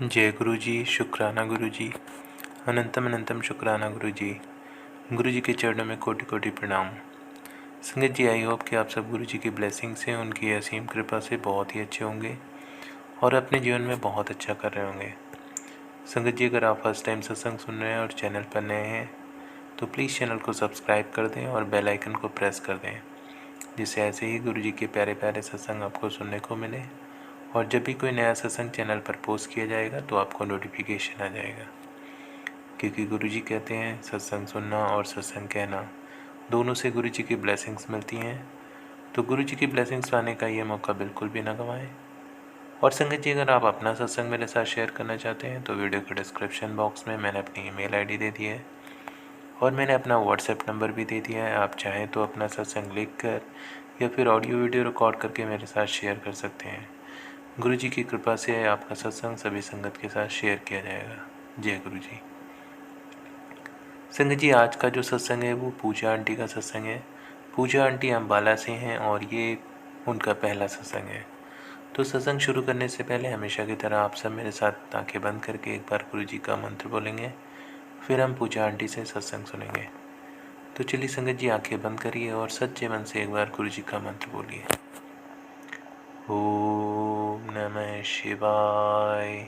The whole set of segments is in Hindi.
जय गुरु जी, शुक्राना गुरु जी, अनंतम अनंतम शुक्राना गुरु जी। गुरु जी के चरणों में कोटि कोटि प्रणाम। संगत जी, आई होप कि आप सब गुरु जी की ब्लेसिंग से, उनकी असीम कृपा से बहुत ही अच्छे होंगे और अपने जीवन में बहुत अच्छा कर रहे होंगे। संगत जी, अगर आप फर्स्ट टाइम सत्संग सुन रहे हैं और चैनल पर नए हैं तो प्लीज़ चैनल को सब्सक्राइब कर दें और बेल आइकन को प्रेस कर दें, जिससे ऐसे ही गुरु जी के प्यारे प्यारे सत्संग आपको सुनने को मिले और जब भी कोई नया सत्संग चैनल पर पोस्ट किया जाएगा तो आपको नोटिफिकेशन आ जाएगा। क्योंकि गुरु जी कहते हैं सत्संग सुनना और सत्संग कहना दोनों से गुरु जी की ब्लेसिंग्स मिलती हैं, तो गुरु जी की ब्लेसिंग्स पाने का ये मौका बिल्कुल भी ना गंवाएं। और संगत जी, अगर आप अपना सत्संग मेरे साथ शेयर करना चाहते हैं तो वीडियो के डिस्क्रिप्शन बॉक्स में मैंने अपनी ईमेल आईडी दे दी है और मैंने अपना व्हाट्सएप नंबर भी दे दिया है। आप चाहें तो अपना सत्संग लिख कर या फिर ऑडियो वीडियो रिकॉर्ड करके मेरे साथ शेयर कर सकते हैं। गुरु जी की कृपा से आपका सत्संग सभी संगत के साथ शेयर किया जाएगा। जय गुरु जी। संगत जी, आज का जो सत्संग है वो पूजा आंटी का सत्संग है। पूजा आंटी अम्बाला से हैं और ये उनका पहला सत्संग है। तो सत्संग शुरू करने से पहले हमेशा की तरह आप सब मेरे साथ आंखें बंद करके एक बार गुरु जी का मंत्र बोलेंगे, फिर हम पूजा आंटी से सत्संग सुनेंगे। तो चलिए संगत जी, आंखें बंद करिए और सच्चे मन से एक बार गुरु जी का मंत्र बोलिए। ओम नमः शिवाय।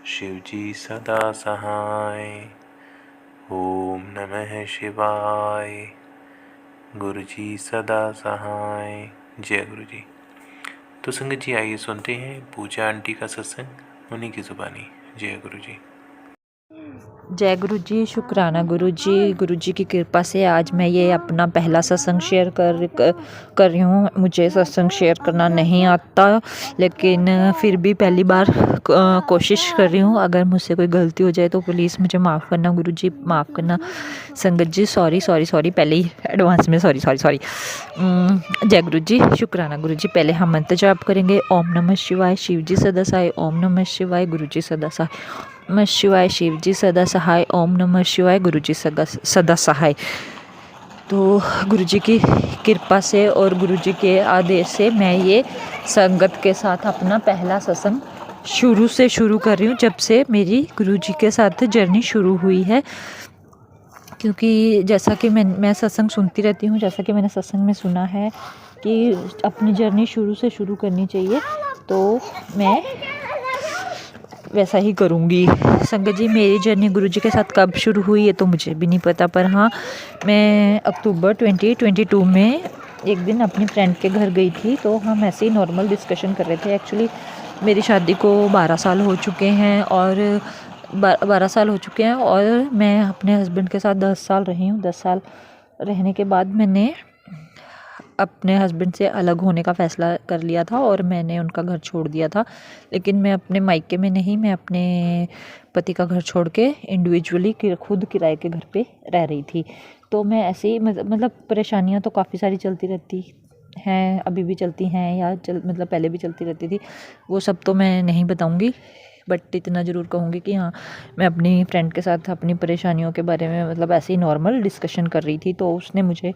शिव जी सदा सहाय। ओम नमः शिवाय। गुरु जी सदा सहाय। जय गुरु जी। तो संगत जी, आइए सुनते हैं पूजा आंटी का सत्संग उन्हीं की जुबानी। जय गुरु जी। जय गुरु जी, शुक्राना गुरु जी की कृपा से आज मैं ये अपना पहला सत्संग शेयर कर रही हूँ। मुझे सत्संग शेयर करना नहीं आता, लेकिन फिर भी पहली बार कोशिश कर रही हूँ। अगर मुझसे कोई गलती हो जाए तो प्लीज़ मुझे माफ़ करना गुरु जी, माफ़ करना। संगत जी, सॉरी पहले ही एडवांस में सॉरी। जय गुरु जी, शुक्राना गुरु जी। पहले हम मंत्र जाप करेंगे। ओम नमः शिवाय, शिव जी सदा सहाय। ओम नमः शिवाय, गुरु जी सदा सहाय। नमः शिवाय, शिव जी सदा सहाय। ओम नमः शिवाय, गुरु जी सदा सहाय। तो गुरु जी की कृपा से और गुरु जी के आदेश से मैं ये संगत के साथ अपना पहला सत्संग शुरू कर रही हूँ, जब से मेरी गुरु जी के साथ जर्नी शुरू हुई है। क्योंकि जैसा कि मैं सत्संग सुनती रहती हूँ, जैसा कि मैंने सत्संग में सुना है कि अपनी जर्नी शुरू करनी चाहिए, तो मैं वैसा ही करूँगी। संगत जी, मेरी जर्नी गुरु जी के साथ कब शुरू हुई है तो मुझे भी नहीं पता, पर हाँ, मैं अक्टूबर 2022 में एक दिन अपनी फ्रेंड के घर गई थी। तो हम ऐसे ही नॉर्मल डिस्कशन कर रहे थे। एक्चुअली मेरी शादी को 12 साल हो चुके हैं और 12 साल हो चुके हैं और मैं अपने हस्बैंड के साथ 10 साल रही हूँ। 10 साल रहने के बाद मैंने अपने हस्बैंड से अलग होने का फ़ैसला कर लिया था और मैंने उनका घर छोड़ दिया था। लेकिन मैं अपने मायके में नहीं, मैं अपने पति का घर छोड़ के इंडिविजुअली खुद किराए के घर पे रह रही थी। तो मैं ऐसे ही मतलब परेशानियाँ तो काफ़ी सारी चलती रहती हैं, अभी भी चलती हैं या मतलब पहले भी चलती रहती थी। वो सब तो मैं नहीं बताऊँगी, बट इतना ज़रूर कहूँगी कि हाँ, मैं अपनी फ्रेंड के साथ अपनी परेशानियों के बारे में मतलब ऐसे ही नॉर्मल डिस्कशन कर रही थी। तो उसने मुझे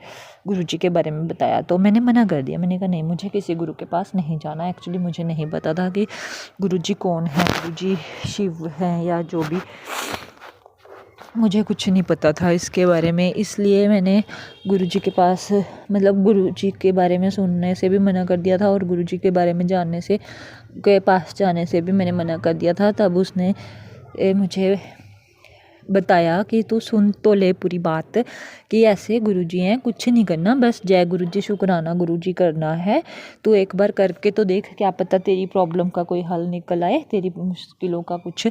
गुरु जी के बारे में बताया, तो मैंने मना कर दिया। मैंने कहा नहीं, मुझे किसी गुरु के पास नहीं जाना। एक्चुअली मुझे नहीं पता था कि गुरु जी कौन है, गुरु जी शिव हैं या जो भी, मुझे कुछ नहीं पता था इसके बारे में। इसलिए मैंने गुरु जी के पास मतलब गुरु जी के बारे में सुनने से भी मना कर दिया था और गुरु जी के बारे में जानने से के पास जाने से भी मैंने मना कर दिया था। तब उसने मुझे बताया कि तू सुन तो ले पूरी बात, कि ऐसे गुरुजी हैं, कुछ नहीं करना, बस जय गुरुजी शुक्राना गुरुजी करना है। तू एक बार करके तो देख, क्या पता तेरी प्रॉब्लम का कोई हल निकल आए, तेरी मुश्किलों का कुछ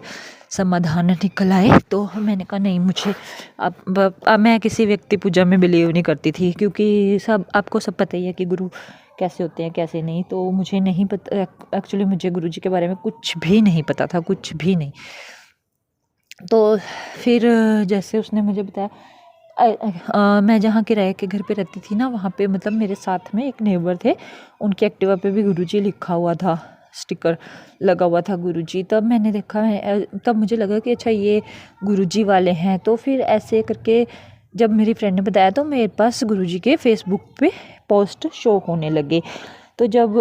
समाधान निकल आए। तो मैंने कहा नहीं, मुझे अब मैं किसी व्यक्ति पूजा में बिलीव नहीं करती थी, क्योंकि आपको सब पता ही है कि गुरु कैसे होते हैं कैसे नहीं। तो मुझे नहीं पता, एक्चुअली मुझे गुरुजी के बारे में कुछ भी नहीं पता था, कुछ भी नहीं। तो फिर जैसे उसने मुझे बताया, मैं जहाँ किराए के घर पे रहती थी ना, वहाँ पे मतलब मेरे साथ में एक नेबर थे, उनकी एक्टिवा पे भी गुरुजी लिखा हुआ था। स्टिकर लगा हुआ था गुरुजी। तब मैंने देखा तब मुझे लगा कि अच्छा ये गुरुजी वाले हैं। तो फिर ऐसे करके जब मेरी फ्रेंड ने बताया तो मेरे पास गुरुजी के फेसबुक पे पोस्ट शो होने लगे। तो जब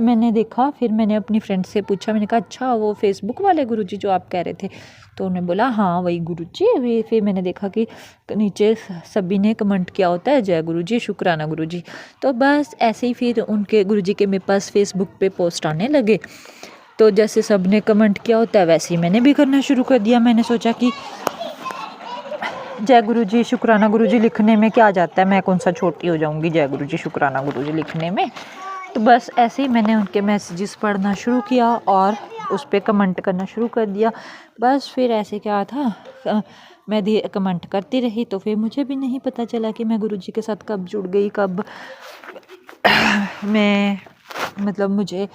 मैंने देखा फिर मैंने अपनी फ्रेंड से पूछा, मैंने कहा अच्छा वो फेसबुक वाले गुरुजी जो आप कह रहे थे? तो उन्होंने बोला हाँ वही गुरुजी। फिर मैंने देखा कि नीचे सभी ने कमेंट किया होता है जय गुरुजी शुक्राना गुरुजी। तो बस ऐसे ही फिर उनके गुरुजी के मेरे पास फेसबुक पे पोस्ट आने लगे। तो जैसे सब ने कमेंट किया होता है वैसे ही मैंने भी करना शुरू कर दिया। मैंने सोचा कि जय गुरुजी शुक्राना गुरुजी लिखने में क्या जाता है, मैं कौन सा छोटी हो जाऊंगी जय गुरुजी शुक्राना गुरुजी लिखने में। तो बस ऐसे ही मैंने उनके मैसेजेस पढ़ना शुरू किया और उस पर कमेंट करना शुरू कर दिया। बस फिर ऐसे क्या था मैं कमेंट करती रही। तो फिर मुझे भी नहीं पता चला कि मैं गुरुजी के साथ कब जुड़ गई, कब मैं मतलब मुझे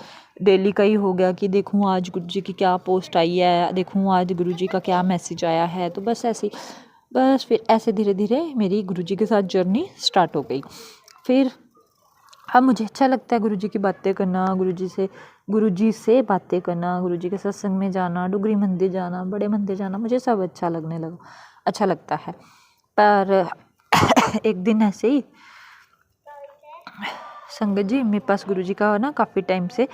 डेली का ही हो गया कि देखूँ आज गुरुजी की क्या पोस्ट आई है, देखूँ आज गुरुजी का क्या मैसेज आया है। तो बस फिर ऐसे धीरे धीरे मेरी गुरुजी के साथ जर्नी स्टार्ट हो गई। फिर अब मुझे अच्छा लगता है गुरुजी की बातें करना, गुरुजी से बातें करना, गुरुजी के सत्संग में जाना, डुगरी मंदिर जाना, बड़े मंदिर जाना, मुझे सब अच्छा लगता है। पर एक दिन ऐसे ही संगत जी मेरे पास गुरुजी का ना काफ़ी टाइम से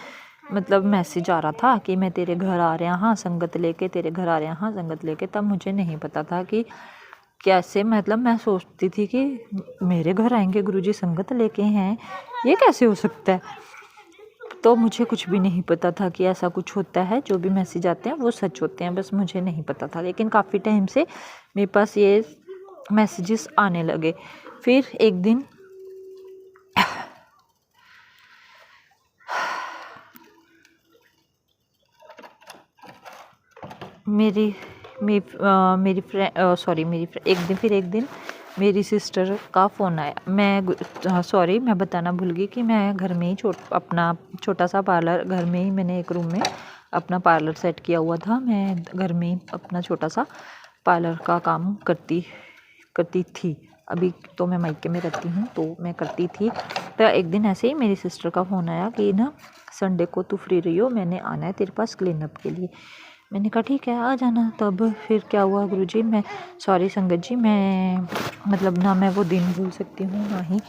मतलब मैसेज आ रहा था कि मैं तेरे घर आ रहा हाँ संगत लेके, तेरे घर आ रहा हाँ संगत लेके। तब मुझे नहीं पता था कि कैसे, मतलब मैं सोचती थी कि मेरे घर आएंगे गुरुजी संगत लेके हैं, ये कैसे हो सकता है। तो मुझे कुछ भी नहीं पता था कि ऐसा कुछ होता है, जो भी मैसेज आते हैं वो सच होते हैं, बस मुझे नहीं पता था। लेकिन काफ़ी टाइम से मेरे पास ये मैसेजेस आने लगे। फिर एक दिन एक दिन मेरी सिस्टर का फ़ोन आया। मैं बताना भूल गई कि मैं घर में ही अपना छोटा सा पार्लर, घर में ही मैंने एक रूम में अपना पार्लर सेट किया हुआ था। मैं घर में ही अपना छोटा सा पार्लर का काम करती थी। अभी तो मैं मायके में रहती हूँ तो मैं करती थी। तो एक दिन ऐसे ही मेरी सिस्टर का फ़ोन आया कि ना संडे को तू फ्री रही हो, मैंने आना है तेरे पास क्लीनअप के लिए। मैंने कहा ठीक है आ जाना। तब फिर क्या हुआ गुरुजी, सॉरी संगत जी, मैं मतलब ना मैं वो दिन भूल सकती हूँ, ना ही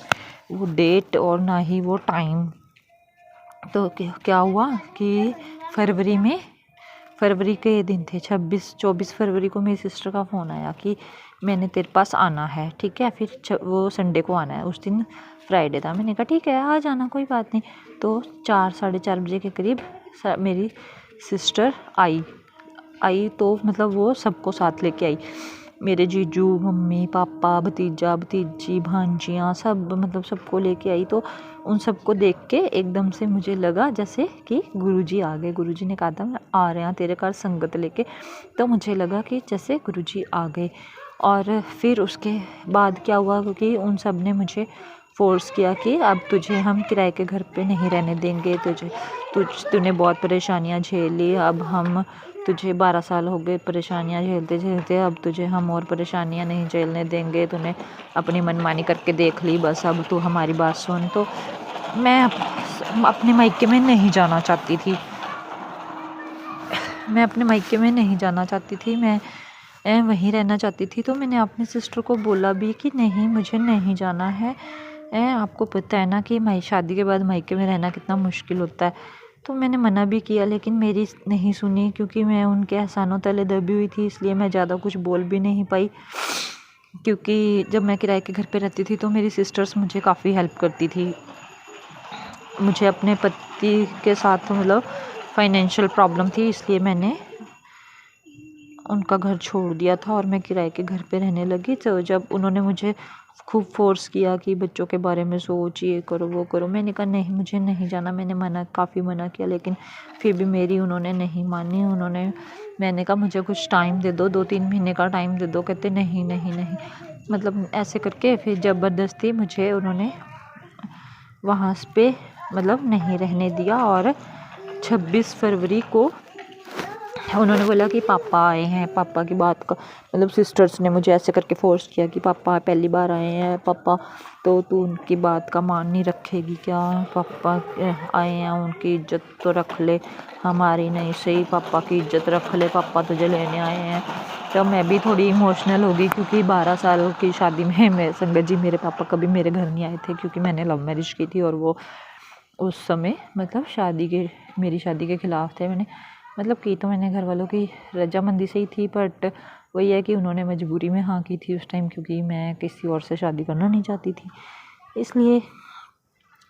वो डेट और ना ही वो टाइम। तो क्या हुआ कि फरवरी के दिन थे, 24 फरवरी को मेरी सिस्टर का फ़ोन आया कि मैंने तेरे पास आना है, ठीक है। फिर वो संडे को आना है, उस दिन फ्राइडे था। मैंने कहा ठीक है आ जाना, कोई बात नहीं। तो 4-4:30 बजे के करीब मेरी सिस्टर आई तो मतलब वो सबको साथ लेके आई, मेरे जीजू, मम्मी, पापा, भतीजा, भतीजी, भांजियाँ, सब मतलब सबको लेके आई। तो उन सबको देख के एकदम से मुझे लगा जैसे कि गुरुजी आ गए। गुरुजी ने कहा था मैं आ रहे हैं तेरे घर संगत लेके। तो मुझे लगा कि जैसे गुरुजी आ गए। और फिर उसके बाद क्या हुआ, क्योंकि उन सब ने मुझे फ़ोर्स किया कि अब तुझे हम किराए के घर पे नहीं रहने देंगे, तूने बहुत परेशानियां झेल ली, अब हम तुझे 12 साल हो गए परेशानियां झेलते झेलते, अब तुझे हम और परेशानियां नहीं झेलने देंगे, तूने अपनी मनमानी करके देख ली, बस अब तू हमारी बात सुन। तो मैं अपने मायके में नहीं जाना चाहती थी, मैं वहीं रहना चाहती थी। तो मैंने अपनी सिस्टर को बोला भी कि नहीं मुझे नहीं जाना है, आपको पता है ना कि शादी के बाद मायके में रहना कितना मुश्किल होता है। तो मैंने मना भी किया लेकिन मेरी नहीं सुनी, क्योंकि मैं उनके एहसानों तले दबी हुई थी, इसलिए मैं ज़्यादा कुछ बोल भी नहीं पाई। क्योंकि जब मैं किराए के घर पे रहती थी तो मेरी सिस्टर्स मुझे काफ़ी हेल्प करती थी। मुझे अपने पति के साथ मतलब फाइनेंशियल प्रॉब्लम थी, इसलिए मैंने उनका घर छोड़ दिया था और मैं किराए के घर पे रहने लगी। तो जब उन्होंने मुझे खूब फोर्स किया कि बच्चों के बारे में सोच, ये करो वो करो, मैंने कहा नहीं मुझे नहीं जाना। मैंने काफ़ी मना किया लेकिन फिर भी मेरी उन्होंने नहीं मानी। मैंने कहा मुझे कुछ टाइम दे दो, 2-3 महीने का टाइम दे दो। कहते नहीं नहीं नहीं, मतलब ऐसे करके फिर ज़बरदस्ती मुझे उन्होंने वहाँ पे मतलब नहीं रहने दिया। और 26 फरवरी को उन्होंने बोला कि पापा आए हैं, पापा की बात का मतलब सिस्टर्स ने मुझे ऐसे करके फोर्स किया कि पापा पहली बार आए हैं पापा, तो तू उनकी बात का मान नहीं रखेगी क्या? पापा आए हैं, उनकी इज्जत तो रख ले, हमारी नहीं सही, पापा की इज्जत रख ले, पापा तुझे लेने आए हैं। तो मैं भी थोड़ी इमोशनल हो गई क्योंकि 12 साल की शादी में मैं संगत जी मेरे पापा कभी मेरे घर नहीं आए थे क्योंकि मैंने लव मैरिज की थी और वो उस समय मतलब मेरी शादी के ख़िलाफ़ थे। मैंने मतलब की तो मैंने घर वालों की रजामंदी से ही थी, बट वही है कि उन्होंने मजबूरी में हाँ की थी उस टाइम क्योंकि मैं किसी और से शादी करना नहीं चाहती थी। इसलिए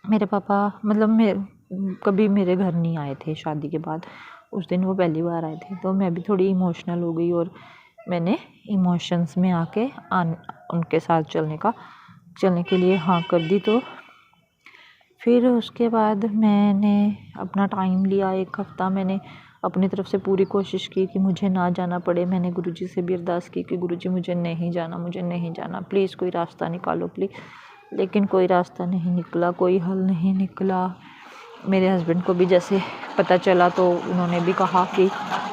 मेरे पापा मतलब कभी मेरे घर नहीं आए थे शादी के बाद। उस दिन वो पहली बार आए थे, तो मैं भी थोड़ी इमोशनल हो गई और मैंने इमोशंस में आके उनके साथ चलने के लिए हाँ कर दी। तो फिर उसके बाद मैंने अपना टाइम लिया, 1 हफ़्ता मैंने अपनी तरफ से पूरी कोशिश की कि मुझे ना जाना पड़े। मैंने गुरुजी से भी अरदास की कि गुरुजी मुझे नहीं जाना, प्लीज़ कोई रास्ता निकालो प्लीज़। लेकिन कोई रास्ता नहीं निकला, कोई हल नहीं निकला। मेरे हस्बैंड को भी जैसे पता चला तो उन्होंने भी कहा कि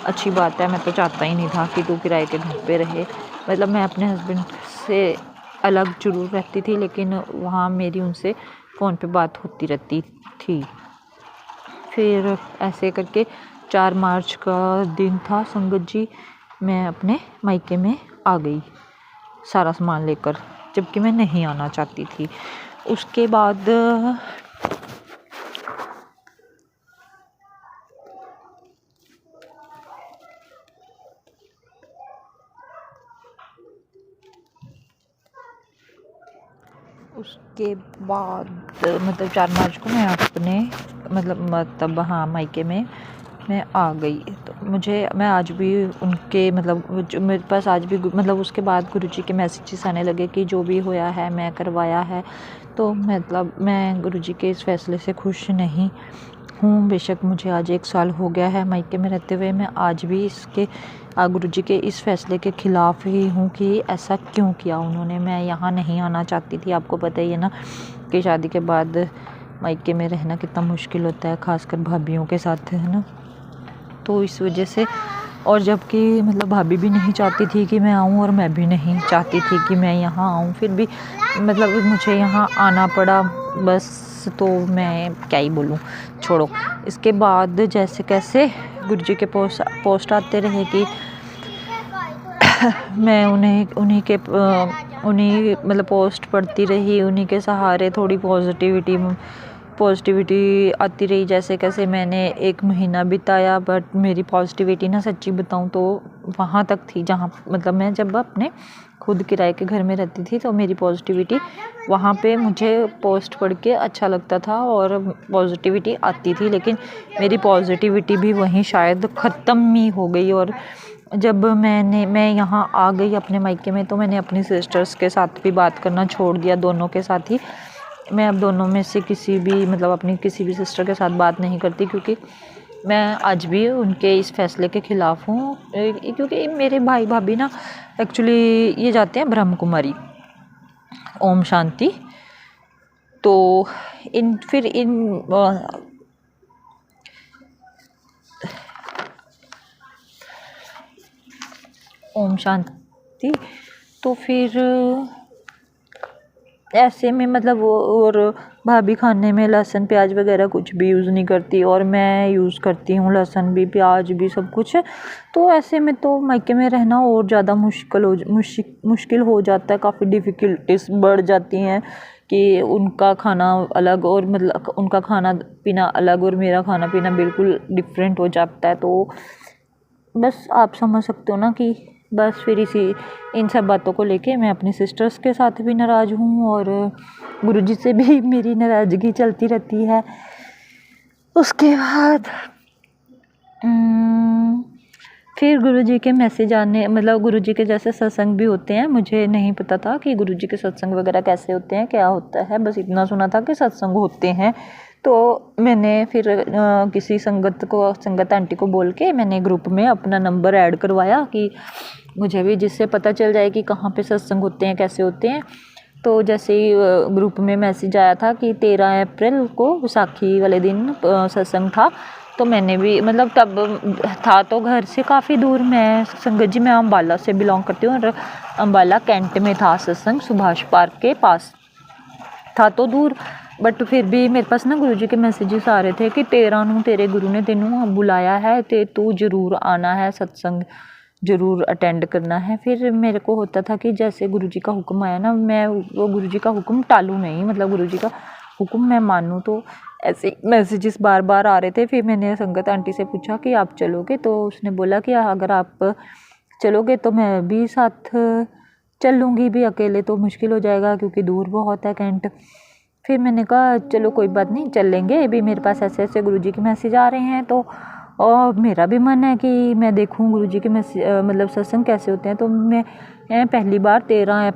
अच्छी बात है, मैं तो चाहता ही नहीं था कि तू किराए के घर पे रहे। मतलब मैं अपने हस्बैंड से अलग ज़रूर रहती थी लेकिन वहाँ मेरी उनसे फ़ोन पे बात होती रहती थी। फिर ऐसे करके 4 मार्च का दिन था संगत जी, मैं अपने मायके में आ गई सारा सामान लेकर, जबकि मैं नहीं आना चाहती थी। उसके बाद मतलब 4 मार्च को मैं अपने मतलब हाँ मायके में मैं आ गई। तो मैं आज भी उनके मतलब जो मेरे पास आज भी मतलब उसके बाद गुरुजी के मैसेजेस आने लगे कि जो भी होया है मैं करवाया है। तो मतलब मैं गुरुजी के इस फैसले से खुश नहीं हूँ। बेशक मुझे आज 1 साल हो गया है मायके में रहते हुए, मैं आज भी गुरुजी के इस फैसले के ख़िलाफ़ ही हूँ कि ऐसा क्यों किया उन्होंने। मैं यहाँ नहीं आना चाहती थी। आपको पता ही है ना कि शादी के बाद मायके में रहना कितना मुश्किल होता है, ख़ासकर भाभीयों के साथ, है ना। तो इस वजह से, और जबकि मतलब भाभी भी नहीं चाहती थी कि मैं आऊँ और मैं भी नहीं चाहती थी कि मैं यहाँ आऊँ, फिर भी मतलब मुझे यहाँ आना पड़ा बस। तो मैं क्या ही बोलूँ, छोड़ो। इसके बाद जैसे कैसे गुरुजी के पोस्ट आते रहे कि मैं उन्हीं मतलब पोस्ट पढ़ती रही, उन्हीं के सहारे थोड़ी पॉजिटिविटी आती रही। जैसे कैसे मैंने 1 महीना बिताया, बट मेरी पॉजिटिविटी ना सच्ची बताऊँ तो वहाँ तक थी जहाँ मतलब मैं जब अपने खुद किराए के घर में रहती थी तो मेरी पॉजिटिविटी वहाँ पे मुझे पोस्ट पढ़ के अच्छा लगता था और पॉजिटिविटी आती थी, लेकिन मेरी पॉजिटिविटी भी वहीं शायद ख़त्म ही हो गई। और जब मैं यहाँ आ गई अपने मायके में तो मैंने अपनी सिस्टर्स के साथ भी बात करना छोड़ दिया, दोनों के साथ ही। मैं अब दोनों में से किसी भी मतलब अपनी किसी भी सिस्टर के साथ बात नहीं करती क्योंकि मैं आज भी उनके इस फैसले के ख़िलाफ़ हूँ। क्योंकि मेरे भाई भाभी ना एक्चुअली ये जाते हैं ब्रह्म कुमारी, ओम शांति। तो ओम शांति। तो फिर ऐसे में मतलब वो और भाभी खाने में लहसुन प्याज वगैरह कुछ भी यूज़ नहीं करती और मैं यूज़ करती हूँ लहसुन भी प्याज भी सब कुछ। तो ऐसे में तो मायके में रहना और ज़्यादा मुश्किल हो जाता है, काफ़ी डिफ़िकल्टीज बढ़ जाती हैं कि उनका खाना अलग और मतलब उनका खाना पीना अलग और मेरा खाना पीना बिल्कुल डिफरेंट हो जाता है। तो बस आप समझ सकते हो ना कि बस फिर इन सब बातों को लेके मैं अपनी सिस्टर्स के साथ भी नाराज़ हूँ और गुरुजी से भी मेरी नाराज़गी चलती रहती है। उसके बाद फिर गुरुजी के मैसेज आने मतलब गुरुजी के जैसे सत्संग भी होते हैं। मुझे नहीं पता था कि गुरुजी के सत्संग वगैरह कैसे होते हैं, क्या होता है, बस इतना सुना था कि सत्संग होते हैं। तो मैंने फिर किसी संगत आंटी को बोल के मैंने ग्रुप में अपना नंबर ऐड करवाया कि मुझे भी जिससे पता चल जाए कि कहाँ पे सत्संग होते हैं, कैसे होते हैं। तो जैसे ही ग्रुप में मैसेज आया था कि 13 अप्रैल को विसाखी वाले दिन सत्संग था, तो तो मैंने भी मतलब तब था तो घर से काफ़ी दूर। मैं संगत जी मैं अम्बाला से बिलोंग करती हूँ और अम्बाला कैंट में था सत्संग, सुभाष पार्क के पास था तो दूर, बट फिर भी मेरे पास ना गुरुजी के मैसेजेस आ रहे थे कि 13 ਨੂੰ तेरे गुरु ने तेनू बुलाया है तो तू ज़रूर आना है, सत्संग ज़रूर अटेंड करना है। फिर मेरे को होता था कि जैसे गुरुजी का हुक्म आया ना, मैं वो गुरुजी का हुक्म टालूँ नहीं, मतलब गुरुजी का हुक्म मैं मानूँ। तो ऐसे मैसेजेस बार बार आ रहे थे। फिर मैंने संगत आंटी से पूछा कि आप चलोगे, तो उसने बोला कि अगर आप चलोगे तो मैं भी साथ चल लूँगी, भी अकेले तो मुश्किल हो जाएगा क्योंकि दूर बहुत है कैंट। फिर मैंने कहा चलो कोई बात नहीं, चल लेंगे। अभी मेरे पास ऐसे ऐसे गुरुजी के मैसेज आ रहे हैं, तो और मेरा भी मन है कि मैं देखूं गुरुजी के मैसेज मतलब सत्संग कैसे होते हैं। तो मैं पहली बार 13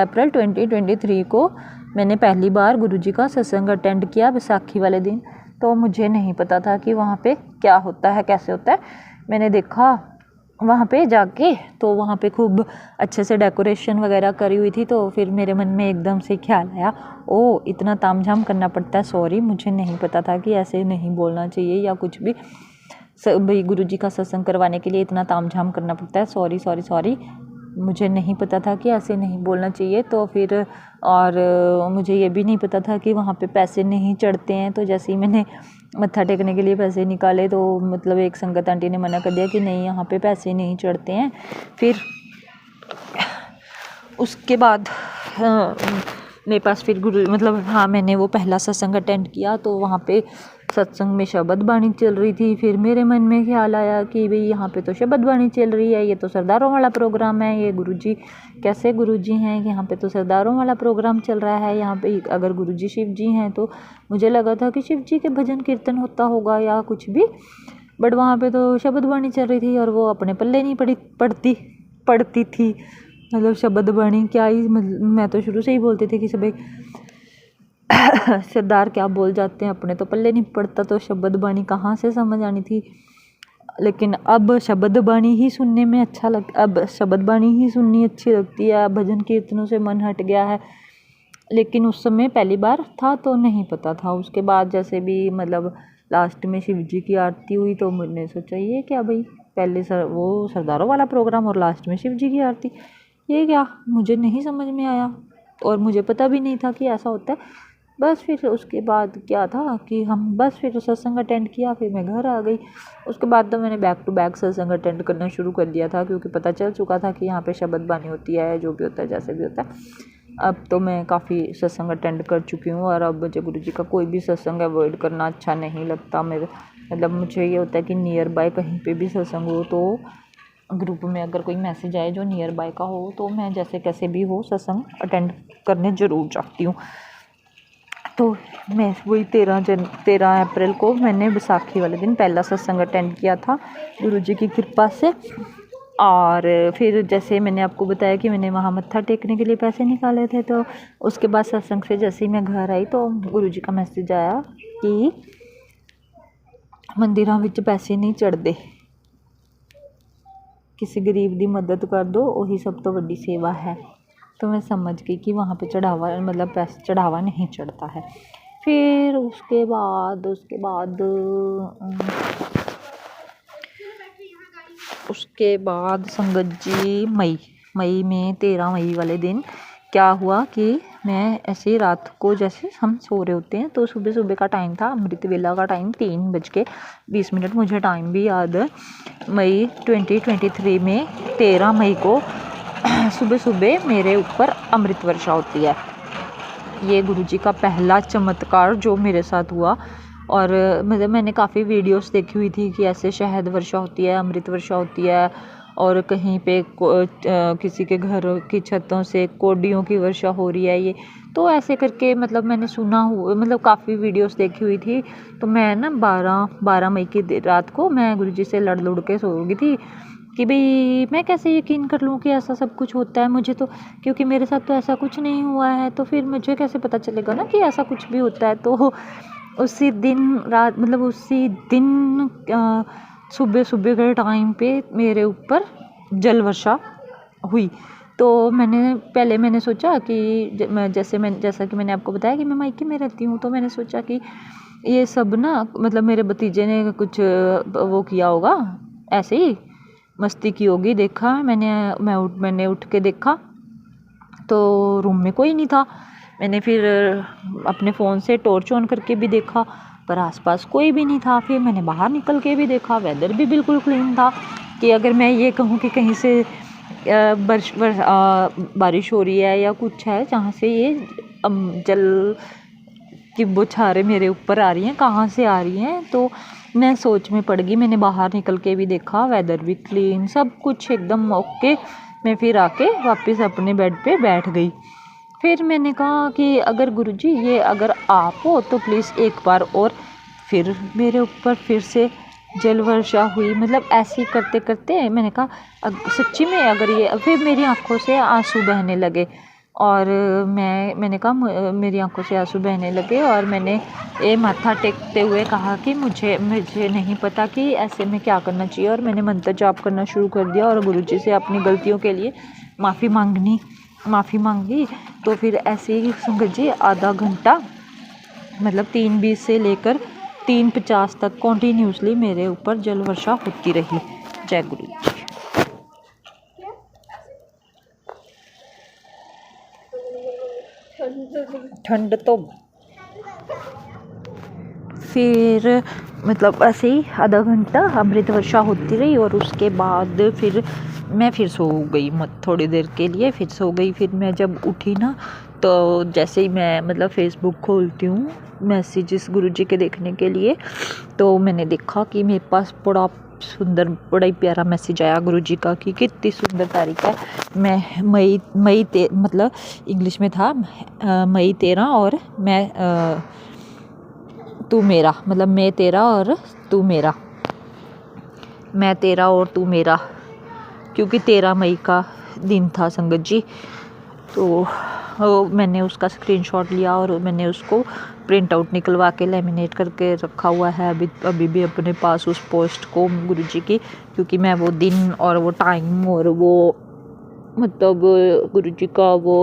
अप्रैल 2023 को मैंने पहली बार गुरुजी का सत्संग अटेंड किया, बैसाखी वाले दिन। तो मुझे नहीं पता था कि वहाँ पे क्या होता है, कैसे होता है। मैंने देखा वहाँ पे जाके, तो वहाँ पे खूब अच्छे से डेकोरेशन वगैरह करी हुई थी। तो फिर मेरे मन में एकदम से ख्याल आया, ओ इतना तामझाम करना पड़ता है, सॉरी मुझे नहीं पता था कि ऐसे नहीं बोलना चाहिए या कुछ भी, भाई गुरुजी का सत्संग करवाने के लिए इतना तामझाम करना पड़ता है, सॉरी सॉरी सॉरी, मुझे नहीं पता था कि ऐसे नहीं बोलना चाहिए। तो फिर और मुझे ये भी नहीं पता था कि वहाँ पे पैसे नहीं चढ़ते हैं। तो जैसे ही मैंने मत्था टेकने के लिए पैसे निकाले तो मतलब एक संगत आंटी ने मना कर दिया कि नहीं यहाँ पे पैसे नहीं चढ़ते हैं। फिर उसके बाद मेरे पास फिर गुरु मतलब हाँ मैंने वो पहला सत्संग अटेंड किया। तो वहाँ पे सत्संग में शबद बाणी चल रही थी। फिर मेरे मन में ख्याल आया कि भाई यहाँ पे तो शबद बाणी चल रही है, ये तो सरदारों वाला प्रोग्राम है, ये गुरुजी कैसे गुरुजी हैं, यहाँ पे तो सरदारों वाला प्रोग्राम चल रहा है। यहाँ पे अगर गुरुजी शिव जी हैं तो मुझे लगा था कि शिव जी के भजन कीर्तन होता होगा या कुछ भी, बट वहाँ पे तो शबद बाणी चल रही थी और वो अपने पल्ले नहीं पड़ती थी। मतलब शबद बाणी क्या ही, मैं तो शुरू से ही बोलती थी कि भाई सरदार क्या बोल जाते हैं, अपने तो पल्ले नहीं पड़ता, तो शबद बाणी कहाँ से समझ आनी थी। लेकिन अब शबद बाणी ही सुनने में अच्छा अब शबद बाणी ही सुननी अच्छी लगती है। भजन कीर्तनों से मन हट गया है, लेकिन उस समय पहली बार था तो नहीं पता था। उसके बाद जैसे भी मतलब लास्ट में शिव जी की आरती हुई तो मैंने सोचा ये क्या भाई, पहले वो सरदारों वाला प्रोग्राम और लास्ट में शिव जी की आरती, ये क्या, मुझे नहीं समझ में आया और मुझे पता भी नहीं था कि ऐसा होता है। बस फिर उसके बाद क्या था कि हम बस फिर सत्संग अटेंड किया, फिर मैं घर आ गई। उसके बाद तो मैंने बैक टू बैक सत्संग अटेंड करना शुरू कर दिया था, क्योंकि पता चल चुका था कि यहाँ पे शबद बानी होती है, जो भी होता है जैसे भी होता है। अब तो मैं काफ़ी सत्संग अटेंड कर चुकी हूँ और अब मुझे गुरुजी का कोई भी सत्संग अवॉइड करना अच्छा नहीं लगता। मेरे मतलब मुझे ये होता है कि नियर बाय कहीं पे भी सत्संग हो, तो ग्रुप में अगर कोई मैसेज आए जो नियर बाय का हो, तो मैं जैसे कैसे भी हो सत्संग अटेंड करने ज़रूर जाती हूँ। तो मैं वही 13 अप्रैल को मैंने बैसाखी वाले दिन पहला सत्संग अटेंड किया था गुरुजी की कृपा से। और फिर जैसे मैंने आपको बताया कि मैंने वहाँ मत्था टेकने के लिए पैसे निकाले थे, तो उसके बाद सत्संग से जैसे ही मैं घर आई तो गुरुजी का मैसेज आया कि मंदिरों विच पैसे नहीं चढ़ते, किसी गरीब की मदद कर दो, वही सब तो बड़ी सेवा है। तो मैं समझ गई कि वहाँ पे चढ़ावा मतलब पैसे चढ़ावा नहीं चढ़ता है। फिर उसके बाद संगत जी मई में 13 मई वाले दिन क्या हुआ कि मैं ऐसे रात को जैसे हम सो रहे होते हैं, तो सुबह का टाइम था, अमृत वेला का टाइम 3:20, मुझे टाइम भी याद है। मई 2023 में 13 मई को सुबह मेरे ऊपर अमृत वर्षा होती है। ये गुरुजी का पहला चमत्कार जो मेरे साथ हुआ। और मतलब मैंने काफ़ी वीडियोस देखी हुई थी कि ऐसे शहद वर्षा होती है, अमृत वर्षा होती है, और कहीं पे किसी के घर की छतों से कोडियों की वर्षा हो रही है। ये तो ऐसे करके मतलब मैंने सुना हुआ, मतलब काफ़ी वीडियोस देखी हुई थी। तो मैं ना 12 मई की रात को मैं गुरुजी से लड़ के सो गई थी कि भाई मैं कैसे यकीन कर लूँ कि ऐसा सब कुछ होता है। मुझे तो, क्योंकि मेरे साथ तो ऐसा कुछ नहीं हुआ है, तो फिर मुझे कैसे पता चलेगा ना कि ऐसा कुछ भी होता है। तो उसी दिन रात मतलब उसी दिन सुबह के टाइम पे मेरे ऊपर जल वर्षा हुई। तो मैंने सोचा कि जैसा कि मैंने आपको बताया कि मैं मायके में रहती हूँ, तो मैंने सोचा कि ये सब ना मतलब मेरे भतीजे ने कुछ वो किया होगा, ऐसे ही मस्ती की होगी। देखा मैंने उठ के देखा तो रूम में कोई नहीं था। मैंने फिर अपने फ़ोन से टॉर्च ऑन करके भी देखा पर आसपास कोई भी नहीं था। फिर मैंने बाहर निकल के भी देखा, वेदर भी बिल्कुल क्लीन था कि अगर मैं ये कहूँ कि कहीं से बारिश हो रही है या कुछ है जहाँ से ये जल की बौछारें मेरे ऊपर आ रही हैं, कहाँ से आ रही हैं। तो मैं सोच में पड़ गई। मैंने बाहर निकल के भी देखा, वेदर भी क्लीन, सब कुछ एकदम ओके। मैं फिर आके वापस अपने बेड पे बैठ गई। फिर मैंने कहा कि अगर गुरुजी ये अगर आप हो तो प्लीज़ एक बार और। फिर मेरे ऊपर फिर से जल वर्षा हुई। मतलब ऐसे ही करते करते मैंने कहा सच्ची में अगर ये, फिर मेरी आंखों से आंसू बहने लगे और मैंने कहा मेरी आंखों से आंसू बहने लगे और मैंने ये माथा टेकते हुए कहा कि मुझे नहीं पता कि ऐसे में क्या करना चाहिए। और मैंने मंत्र जाप करना शुरू कर दिया और गुरुजी से अपनी गलतियों के लिए माफ़ी मांगी। तो फिर ऐसे ही संगत जी आधा घंटा मतलब 3:20 से लेकर 3:50 तक कॉन्टीन्यूसली मेरे ऊपर जल वर्षा होती रही। जय गुरु जी। ठंड तो फिर मतलब ऐसे ही आधा घंटा अमृत वर्षा होती रही और उसके बाद फिर मैं फिर सो गई थोड़ी देर के लिए, फिर सो गई। फिर मैं जब उठी ना तो जैसे ही मैं मतलब फ़ेसबुक खोलती हूँ मैसेजेस गुरुजी के देखने के लिए, तो मैंने देखा कि मेरे पास बड़ा ही प्यारा मैसेज आया गुरुजी का कि कितनी सुंदर तारीख है। मैं मतलब इंग्लिश में था मई 13 और मैं तू मेरा, मतलब मैं तेरा और तू मेरा, मैं तेरा और तू मेरा, क्योंकि 13 मई का दिन था संगत जी। तो मैंने उसका स्क्रीनशॉट लिया और मैंने उसको प्रिंट आउट निकलवा के लेमिनेट करके रखा हुआ है अभी भी अपने पास उस पोस्ट को गुरुजी की, क्योंकि मैं वो दिन और वो टाइम और वो मतलब गुरुजी का वो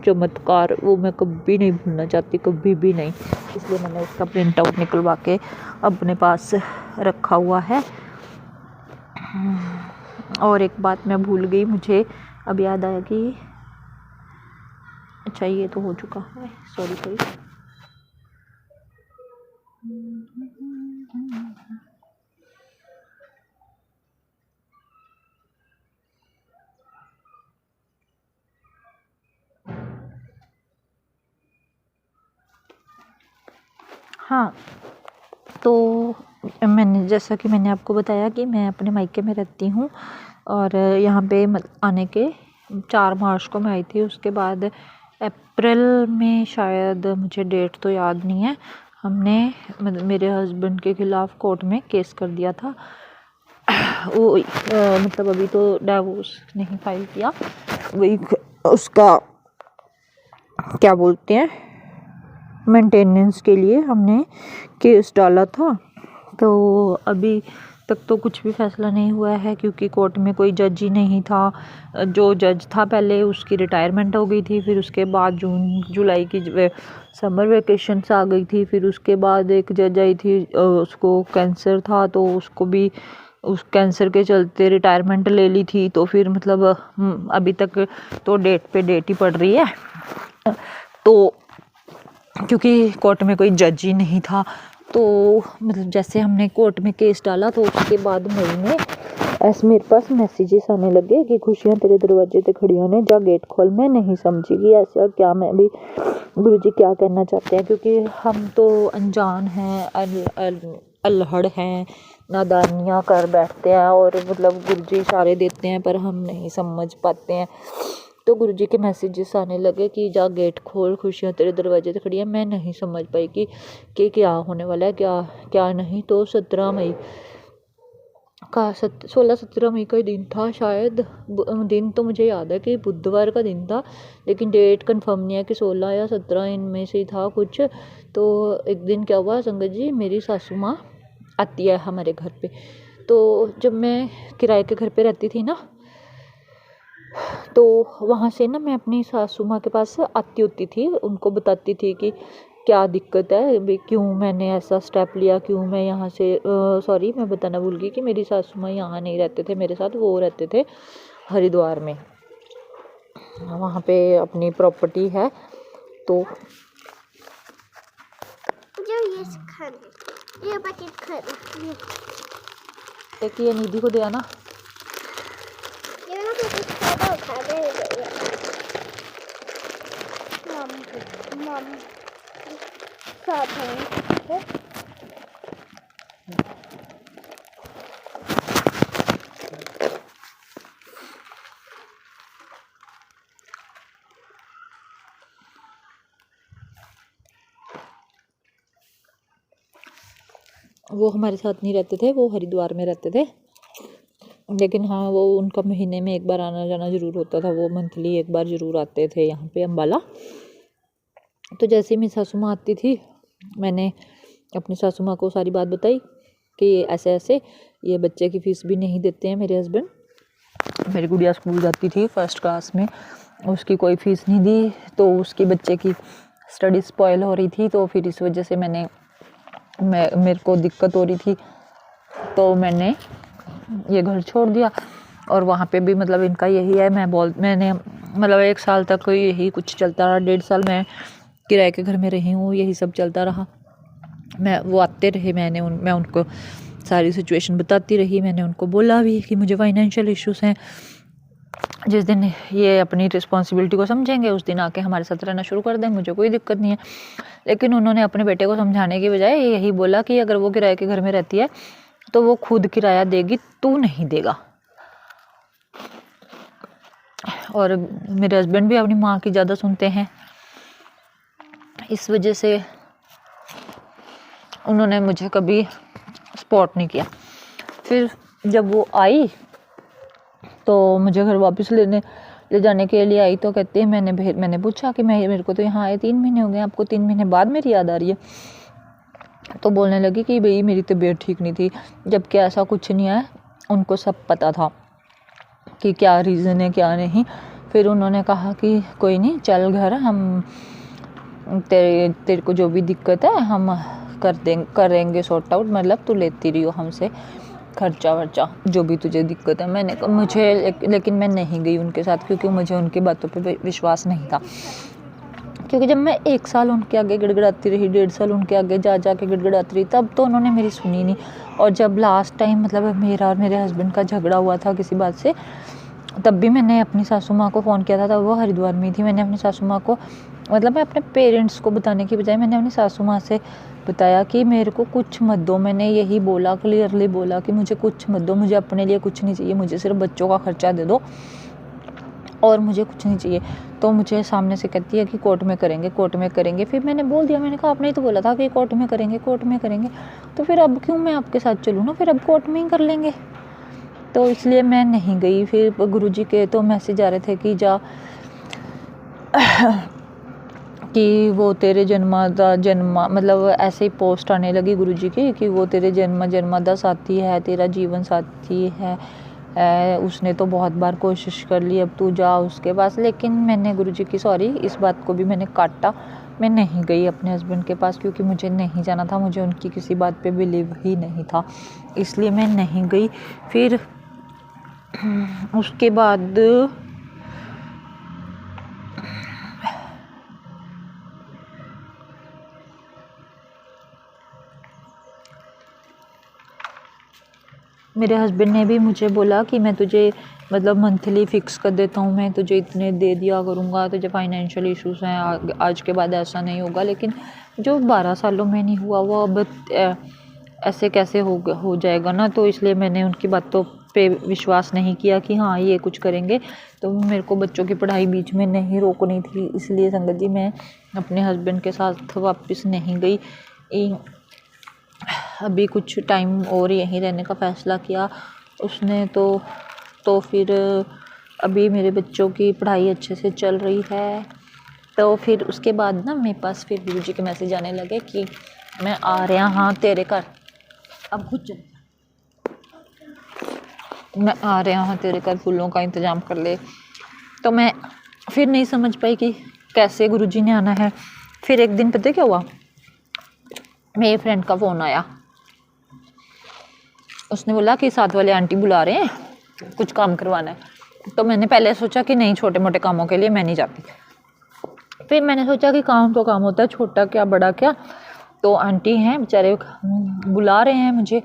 चमत्कार वो मैं कभी नहीं भूलना चाहती, कभी भी नहीं। इसलिए मैंने उसका प्रिंट आउट निकलवा के अपने पास रखा हुआ है। और एक बात मैं भूल गई, मुझे अब याद आया कि अच्छा ये तो हो चुका है, सॉरी। हाँ, तो मैंने जैसा कि मैंने आपको बताया कि मैं अपने मायके में रहती हूँ और यहाँ पे आने के 4 मार्च को मैं आई थी। उसके बाद अप्रैल में शायद, मुझे डेट तो याद नहीं है, हमने मेरे हस्बैंड के ख़िलाफ़ कोर्ट में केस कर दिया था। वो मतलब अभी तो डिवोर्स नहीं फाइल किया, वही उसका क्या बोलते हैं मेंटेनेंस के लिए हमने केस डाला था। तो अभी तक तो कुछ भी फैसला नहीं हुआ है क्योंकि कोर्ट में कोई जज ही नहीं था। जो जज था पहले उसकी रिटायरमेंट हो गई थी, फिर उसके बाद जून जुलाई की समर वेकेशंस आ गई थी। फिर उसके बाद एक जज आई थी, उसको कैंसर था तो उसको भी उस कैंसर के चलते रिटायरमेंट ले ली थी। तो फिर मतलब अभी तक तो डेट पे डेट ही पड़ रही है। तो क्योंकि कोर्ट में कोई जज ही नहीं था, तो मतलब जैसे हमने कोर्ट में केस डाला तो उसके बाद मई में ऐसे मेरे पास मैसेजेस आने लगे कि खुशियाँ तेरे दरवाजे पे खड़ी होने, जा गेट खोल। मैं नहीं समझी कि ऐसा क्या, मैं भी गुरुजी क्या कहना चाहते हैं, क्योंकि हम तो अनजान हैं, अल्हड़ हैं, नादानियाँ कर बैठते हैं और मतलब गुरुजी इशारे देते हैं पर हम नहीं समझ पाते हैं। तो गुरुजी के मैसेजेस आने लगे कि जा गेट खोल, खुशियाँ तेरे दरवाजे पे खड़ी है। मैं नहीं समझ पाई कि क्या होने वाला है, क्या नहीं। तो 17 मई का 16-17 मई का दिन था शायद। दिन तो मुझे याद है कि बुधवार का दिन था, लेकिन डेट कंफर्म नहीं है कि 16 या 17 इनमें से था कुछ। तो एक दिन क्या हुआ संगत जी, मेरी सासू माँ आती है हमारे घर पे। तो जब मैं किराए के घर पे रहती थी ना, तो वहाँ से ना मैं अपनी सासू माँ के पास आती होती थी, उनको बताती थी कि क्या दिक्कत है, भाई क्यों मैंने ऐसा स्टेप लिया, क्यों मैं यहाँ से सॉरी मैं बताना भूल गई कि मेरी सासू माँ यहाँ नहीं रहते थे मेरे साथ, वो रहते थे हरिद्वार में, वहाँ पे अपनी प्रॉपर्टी है। तो जो ये पैकेट खाना एक ये निधि को दिया ना, ये ना पैकेट खाना खाने मम साथ है। वो हमारे साथ नहीं रहते थे, वो हरिद्वार में रहते थे, लेकिन हाँ वो उनका महीने में एक बार आना जाना ज़रूर होता था, वो मंथली एक बार ज़रूर आते थे यहाँ पे अम्बाला। तो जैसे ही मेरी सासू माँ आती थी, मैंने अपनी सासू माँ को सारी बात बताई कि ऐसे ऐसे ये बच्चे की फ़ीस भी नहीं देते हैं मेरे हस्बैंड, मेरी गुड़िया स्कूल जाती थी 1st क्लास में, उसकी कोई फ़ीस नहीं दी, तो उसकी बच्चे की स्टडी स्पॉइल हो रही थी, तो फिर इस वजह से मेरे को दिक्कत हो रही थी, तो मैंने ये घर छोड़ दिया। और वहाँ पे भी मतलब इनका यही है, मैंने मतलब 1 साल तक यही कुछ चलता रहा, 1.5 साल मैं किराए के घर में रही हूँ, यही सब चलता रहा। वो आते रहे, मैं उनको सारी सिचुएशन बताती रही, मैंने उनको बोला भी कि मुझे फाइनेंशियल इश्यूज़ हैं, जिस दिन ये अपनी रिस्पॉन्सिबिलिटी को समझेंगे उस दिन आके हमारे साथ रहना शुरू कर दें, मुझे कोई दिक्कत नहीं है। लेकिन उन्होंने अपने बेटे को समझाने की बजाय यही बोला कि अगर वो किराए के घर में रहती है तो वो खुद किराया देगी, तू नहीं देगा। और मेरे हस्बैंड भी अपनी माँ की ज़्यादा सुनते हैं, इस वजह से उन्होंने मुझे कभी सपोर्ट नहीं किया। फिर जब वो आई तो मुझे घर वापस ले जाने के लिए आई, तो कहते हैं मैंने पूछा कि मेरे को तो यहाँ आए 3 महीने हो गए, आपको 3 महीने बाद मेरी याद आ रही है? तो बोलने लगी कि भाई मेरी तबीयत ठीक नहीं थी, जबकि ऐसा कुछ नहीं है, उनको सब पता था कि क्या रीज़न है क्या नहीं। फिर उन्होंने कहा कि कोई नहीं, चल घर, हम तेरे को जो भी दिक्कत है हम करेंगे सॉर्ट आउट, मतलब तू लेती रही हो हमसे खर्चा वर्चा जो भी तुझे दिक्कत है। लेकिन मैं नहीं गई उनके साथ, क्योंकि मुझे उनकी बातों पे विश्वास नहीं था, क्योंकि जब मैं 1 साल उनके आगे गिड़गिड़ाती रही, 1.5 साल उनके आगे जा के गिड़गिड़ाती रही, तब तो उन्होंने मेरी सुनी नहीं। और जब लास्ट टाइम मतलब मेरा और मेरे हस्बैंड का झगड़ा हुआ था किसी बात से, तब भी मैंने अपनी सासू माँ को फ़ोन किया था, तब वो हरिद्वार में थी। मैंने अपनी सासू माँ को मतलब मैं अपने पेरेंट्स को बताने की बजाय मैंने अपनी सासू माँ से बताया कि मेरे को कुछ मत दो। मैंने यही बोला, क्लियरली बोला कि मुझे कुछ मत दो, मुझे अपने लिए कुछ नहीं चाहिए, मुझे सिर्फ बच्चों का खर्चा दे दो और मुझे कुछ नहीं चाहिए। तो मुझे सामने से कहती है कि कोर्ट में करेंगे। फिर मैंने बोल दिया, मैंने कहा आपने ही तो बोला था कि कोर्ट में करेंगे, तो फिर अब क्यों मैं आपके साथ चलूँ ना, फिर अब कोर्ट में ही कर लेंगे। तो इसलिए मैं नहीं गई। फिर गुरुजी के तो मैसेज आ रहे थे कि जा कि वो तेरे जन्मा मतलब ऐसे ही पोस्ट आने लगी गुरुजी की कि वो तेरे जन्मदा साथी है, तेरा जीवन साथी है, उसने तो बहुत बार कोशिश कर ली, अब तू जा उसके पास। लेकिन मैंने गुरुजी की इस बात को भी मैंने काटा, मैं नहीं गई अपने हस्बैंड के पास, क्योंकि मुझे नहीं जाना था, मुझे उनकी किसी बात पे बिलीव ही नहीं था, इसलिए मैं नहीं गई। फिर उसके बाद मेरे हस्बैंड ने भी मुझे बोला कि मैं तुझे मतलब मंथली फ़िक्स कर देता हूँ, मैं तुझे इतने दे दिया करूँगा, तुझे फाइनेंशियल इश्यूज़ हैं, आज के बाद ऐसा नहीं होगा। लेकिन जो 12 सालों में नहीं हुआ वो अब ऐसे कैसे हो जाएगा ना। तो इसलिए मैंने उनकी बातों पे विश्वास नहीं किया कि हाँ ये कुछ करेंगे। तो मेरे को बच्चों की पढ़ाई बीच में नहीं रोकनी थी, इसलिए संगत जी मैं अपने हस्बैंड के साथ वापस नहीं गई। अभी कुछ टाइम और यहीं रहने का फ़ैसला किया उसने। तो फिर अभी मेरे बच्चों की पढ़ाई अच्छे से चल रही है। तो फिर उसके बाद ना मेरे पास फिर गुरुजी के मैसेज आने लगे कि मैं आ रहा हाँ तेरे घर, अब खुद चल, मैं आ रहा हाँ तेरे घर, फूलों का इंतज़ाम कर ले। तो मैं फिर नहीं समझ पाई कि कैसे गुरुजी ने आना है, फिर एक दिन पता है क्या हुआ, मेरी फ्रेंड का फ़ोन आया, उसने बोला कि साथ वाले आंटी बुला रहे हैं, कुछ काम करवाना है। तो मैंने पहले सोचा कि नहीं, छोटे मोटे कामों के लिए मैं नहीं जाती। फिर मैंने सोचा कि काम तो काम होता है, छोटा क्या बड़ा क्या। तो आंटी हैं बेचारे, बुला रहे हैं मुझे,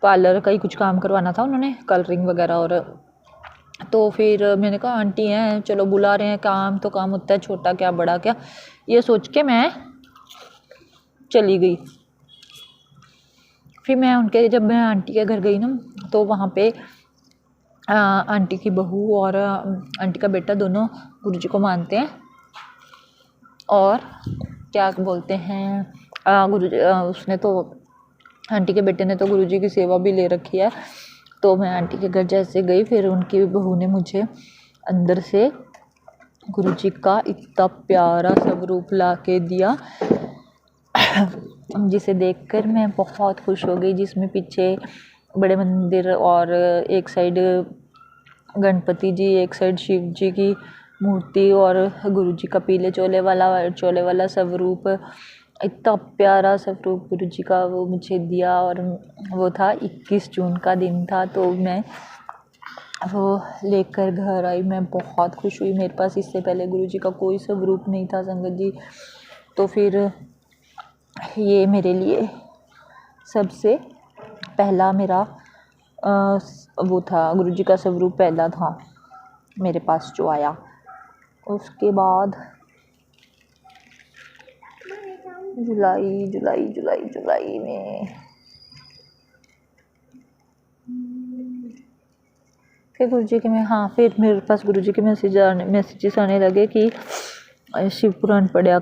पार्लर का ही कुछ काम करवाना था उन्होंने, कलरिंग वगैरह। और तो फिर मैंने कहा आंटी हैं, चलो बुला रहे हैं, काम तो काम होता है, छोटा क्या बड़ा क्या, ये सोच के मैं चली गई। फिर जब मैं आंटी के घर गई ना, तो वहाँ पे आंटी की बहू और आंटी का बेटा दोनों गुरुजी को मानते हैं। और क्या बोलते हैं, उसने तो, आंटी के बेटे ने तो गुरुजी की सेवा भी ले रखी है। तो मैं आंटी के घर जैसे गई, फिर उनकी बहू ने मुझे अंदर से गुरुजी का इतना प्यारा स्वरूप ला के दिया, जिसे देखकर मैं बहुत खुश हो गई। जिसमें पीछे बड़े मंदिर और एक साइड गणपति जी, एक साइड शिव जी की मूर्ति और गुरुजी का पीले चोले वाला स्वरूप, इतना प्यारा स्वरूप गुरुजी का वो मुझे दिया। और वो था 21 जून का दिन था, तो मैं वो लेकर घर आई। मैं बहुत खुश हुई। मेरे पास इससे पहले गुरुजी का कोई स्वरूप नहीं था संगत जी। तो फिर ये मेरे लिए सबसे पहला मेरा वो था, गुरुजी का स्वरूप पहला था मेरे पास जो आया। उसके बाद जुलाई में फिर गुरुजी के फिर मेरे पास गुरुजी के मैसेजेस आने लगे कि शिव पुराण पढ़ा